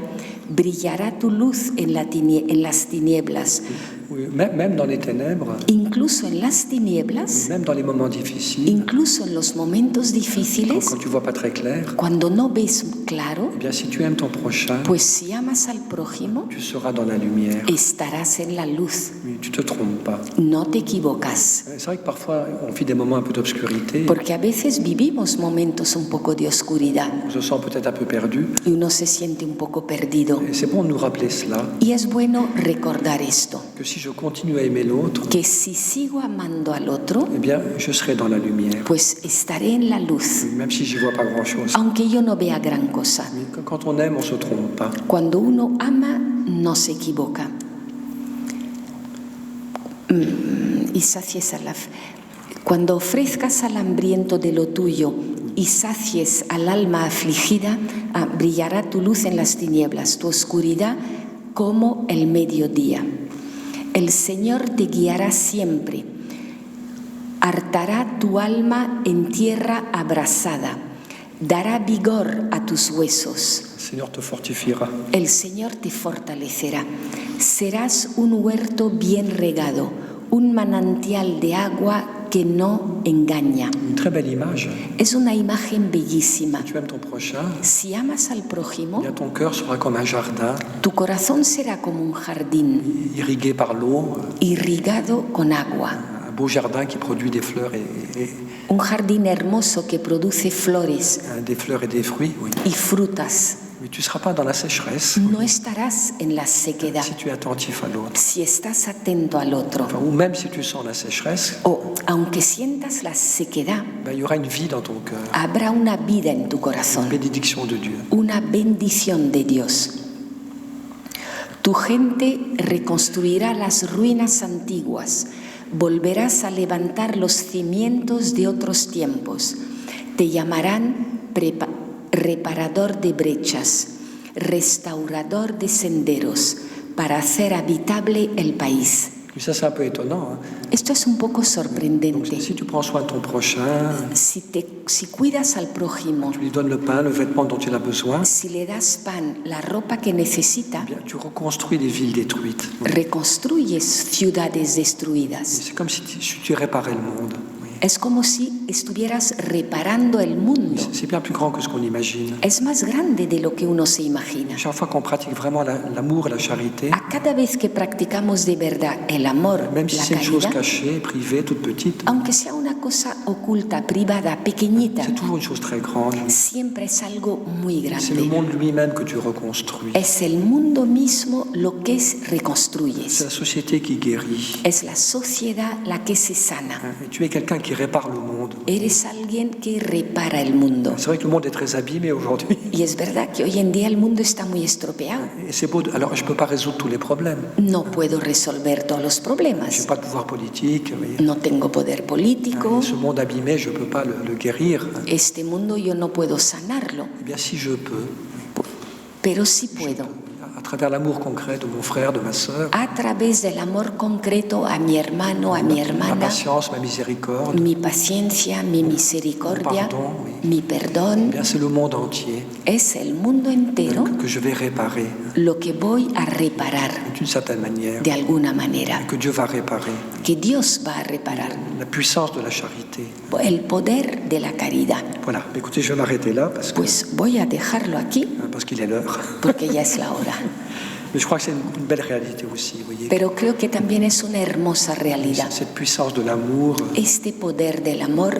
brillará tu luz en las tinieblas. Oui, même dans les ténèbres, Incluso en las tinieblas, même dans les moments difficiles, incluso en los momentos difíciles, quand tu vois pas très clair, cuando no ves claro, eh bien si tu aimes ton prochain, pues si amas al prójimo, tu seras dans la lumière. estarás en la luz. Oui, tu te trompes pas. No te equivocas. C'est vrai que parfois on vit des moments un peu d'obscurité, Porque a veces vivimos momentos un poco de oscuridad on se sent peut-être un peu perdu, y uno se siente un poco perdido. et c'est bon de nous rappeler cela, Y es bueno recordar esto, que si je continue à aimer l'autre, que si sigo amando al otro, eh bien je serai dans la lumière, pues estaré en la luz, même si j'y vois pas grand-chose. aunque yo no vea gran cosa. Mais quand on aime, on se trompe pas. Cuando uno ama, no se equivoca. Y sacies cuando ofrezcas al hambriento de lo tuyo y sacies al alma afligida, brillará tu luz en las tinieblas, tu oscuridad como el mediodía. El Señor te guiará siempre, hartará tu alma en tierra abrasada, dará vigor a tus huesos. Le Seigneur te fortifiera. El Señor te fortalecerá. Serás un huerto bien regado, un manantial de agua que no engaña. Une très belle image. Es una imagen bellísima. Tu aimes ton prochain, Si amas al eh prójimo, bien ton cœur sera comme un jardin tu corazón será como un jardín irrigué par l'eau, irrigado con agua, un beau jardin qui produit des fleurs un jardín hermoso que produce flores et des fruits. Oui. y frutas. Mais tu ne seras pas dans la sécheresse No estarás en la sequedad si tu es attentif à l'autre. si estás atento al otro. Enfin, ou même si tu sens la sécheresse, O aunque sientas la sequedad, ben, il y aura une vie dans ton cœur, habrá una vida en tu une corazón, bénédiction de Dieu. una bendición de Dios. Tu gente reconstruirá las ruinas antiguas, volverás a levantar los cimientos de otros tiempos. Te llamarán reparador de brechas, restaurador de senderos, para hacer habitable el país. Et ça, c'est un peu étonnant. Hein. Esto es un poco Donc, sorprendente. si tu prends soin de ton prochain, Si cuidas al prójimo, tu lui donnes le pain, le vêtement dont il a besoin, si le das pan, la ropa que necesita, eh bien, tu reconstruis les villes détruites. reconstruyes ciudades destruidas. C'est comme si tu réparais le monde. Oui. Es como si estuvieras reparando el mundo. C'est bien plus grand que ce qu'on imagine. Es más grande de lo que uno se imagina. Chaque fois qu'on pratique vraiment l'amour et la charité, A cada vez que practicamos de verdad el amor, même si la c'est une chose caridad, cachée, privée, toute petite, aunque sea una cosa oculta, privada, pequeñita, c'est toujours une chose très grande. siempre es algo muy C'est le grande. monde lui-même que tu reconstruis. Es el mundo mismo lo que C'est reconstruyes. la société qui guérit. Es la sociedad la que se sana. Et tu es quelqu'un qui répare le monde. Eres alguien que repara el mundo. C'est vrai que le monde est très abîmé aujourd'hui. Y es verdad que hoy en día el mundo está muy estropeado. Et c'est beau. Alors, je ne peux pas résoudre tous les problèmes. No puedo resolver todos los Je n'ai problemas. pas de pouvoir politique. Oui. No tengo poder político. Ce monde abîmé, je ne peux pas le guérir. Este mundo yo no puedo sanarlo, Eh bien, si je peux, pero sí puedo. à travers l'amour concret de mon frère, de ma sœur, A través del amor concreto a mi hermano, a mi ma hermana, patience, ma miséricorde, mi paciencia, mi mon misericordia, pardon, oui. mi perdón bien c'est le monde entier es el mundo entero que je vais réparer lo que voy a reparar d'une certaine manière, de alguna manera, que Dieu va réparer. que Dios va a reparar. La puissance de la charité. El poder de la caridad. Voilà, écoutez, je vais m'arrêter là Pues voy a dejarlo aquí parce qu'il est l'heure. porque ya es la hora. Mais je crois que c'est une belle réalité aussi, vous voyez. Pero creo que también es una hermosa realidad. Cette puissance de l'amour, Este poder del amor,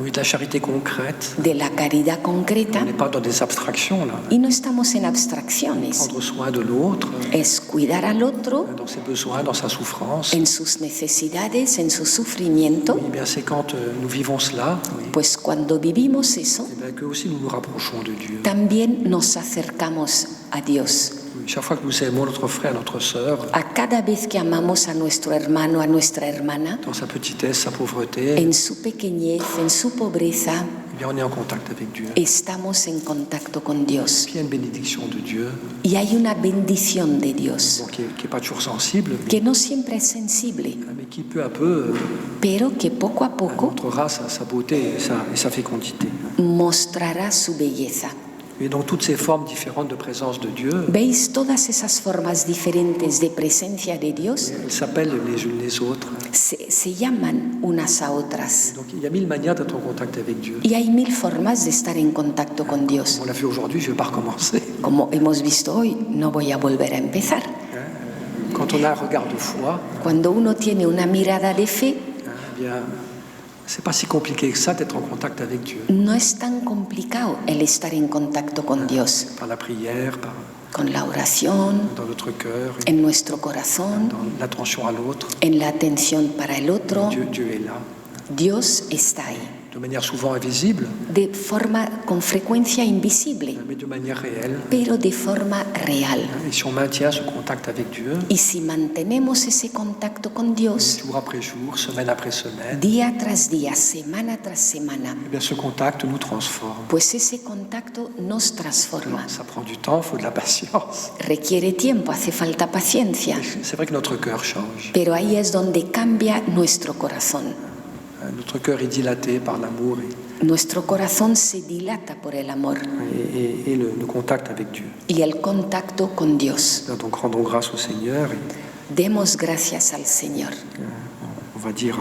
oui, de la charité concrète. de la caridad concreta, On n'est pas dans des abstractions, là. y no estamos en abstracciones. Prendre soin de l'autre, Es cuidar al otro dans ses besoins, dans sa souffrance. en sus necesidades, en su sufrimiento. Oui, bien c'est quand nous vivons cela, oui, Pues cuando vivimos eso, eh bien, que aussi nous nous rapprochons de Dieu. también nos acercamos a Dios. Oui, chaque fois que nous aimons notre frère, notre sœur, A cada vez que amamos a nuestro hermano, a nuestra hermana, dans sa petitesse, sa pauvreté, en su pequeñez, en su pobreza, eh bien, on est en contact avec Dieu. estamos en contacto con Dios. Puis il y a une bénédiction de Dieu, Y hay una bendición de Dios bon, qui n'est pas toujours sensible, que no siempre es sensible, mais qui peu à peu pero que poco a poco montrera sa beauté et sa fécondité. mostrará su belleza. Et donc toutes ces formes différentes de présence de Dieu, ¿Veis todas esas formas diferentes de presencia de Dios? elles s'appellent les unes les autres. Se llaman unas a otras. Donc il y a mille manières d'être en contact avec Dieu. Y hay mil formas de estar en contacto con Dios. On l'a fait aujourd'hui, je ne vais pas recommencer. Como hemos visto hoy, no voy a volver a empezar. Quand on a un regard de foi, Cuando uno tiene una mirada de fe, eh bien, c'est pas si compliqué que ça d'être en contact avec Dieu. no es tan complicado el estar en contacto con Dios, Par la prière, con la oración, dans notre cœur, en nuestro corazón, dans l'attention à l'autre. en la atención para el otro. Dieu est là, Dios está ahí, de manière souvent invisible, de forma con frecuencia invisible, mais de manière réelle. pero de forma real. Et si on maintient ce contact avec Dieu, Y si mantenemos ese contacto con Dios, jour après jour, semaine après semaine, día tras día, semana tras semana, eh bien, ce contact nous transforme. pues ese contacto nos transforma. Ça prend du temps, il faut de la patience. Requiere tiempo, hace falta paciencia, C'est vrai que notre cœur change. pero ahí es donde cambia nuestro corazón. Notre cœur est dilaté par l'amour Nuestro corazón se dilata por el amor et le contact avec Dieu. y el contacto con Dios. Donc rendons grâce au Seigneur et Demos gracias al Señor on va dire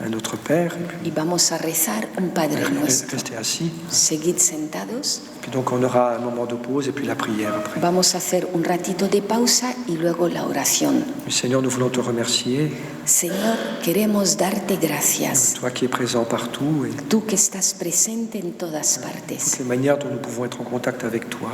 à notre Père et y vamos a rezar un Padre puis Nuestro. rester assis. Seguid sentados. Puis donc on aura un moment de pause et puis la prière après. Vamos a hacer un ratito de pausa y luego la oración. Seigneur, nous voulons te remercier, Señor, queremos darte gracias. toi qui es présent partout et Tú que estás presente en todas partes. toutes les manières dont nous pouvons être en contact avec toi,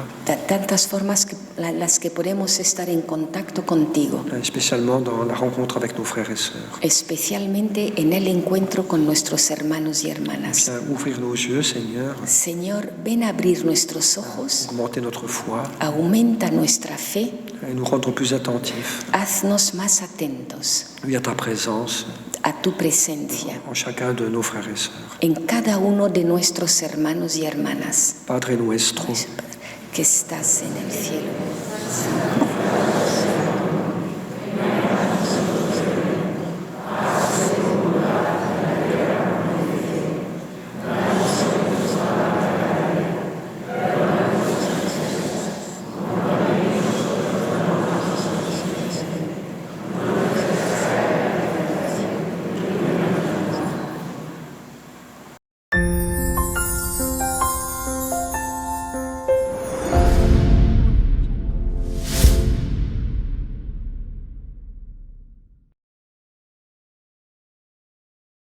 Tantas formas las que podemos estar en contacto contigo, spécialement dans la rencontre avec nos frères et sœurs. especialmente en el encuentro con nuestros hermanos y hermanas. Viens ouvrir nos yeux, Seigneur, Señor, ven a abrir nuestros ojos, augmenter notre foi aumenta nuestra fe, et nous rendre plus attentifs haznos más atentos oui, à ta présence a tu presencia en chacun de nos frères et sœurs. en cada uno de nuestros hermanos y hermanas. Padre nuestro, Que estás en el cielo.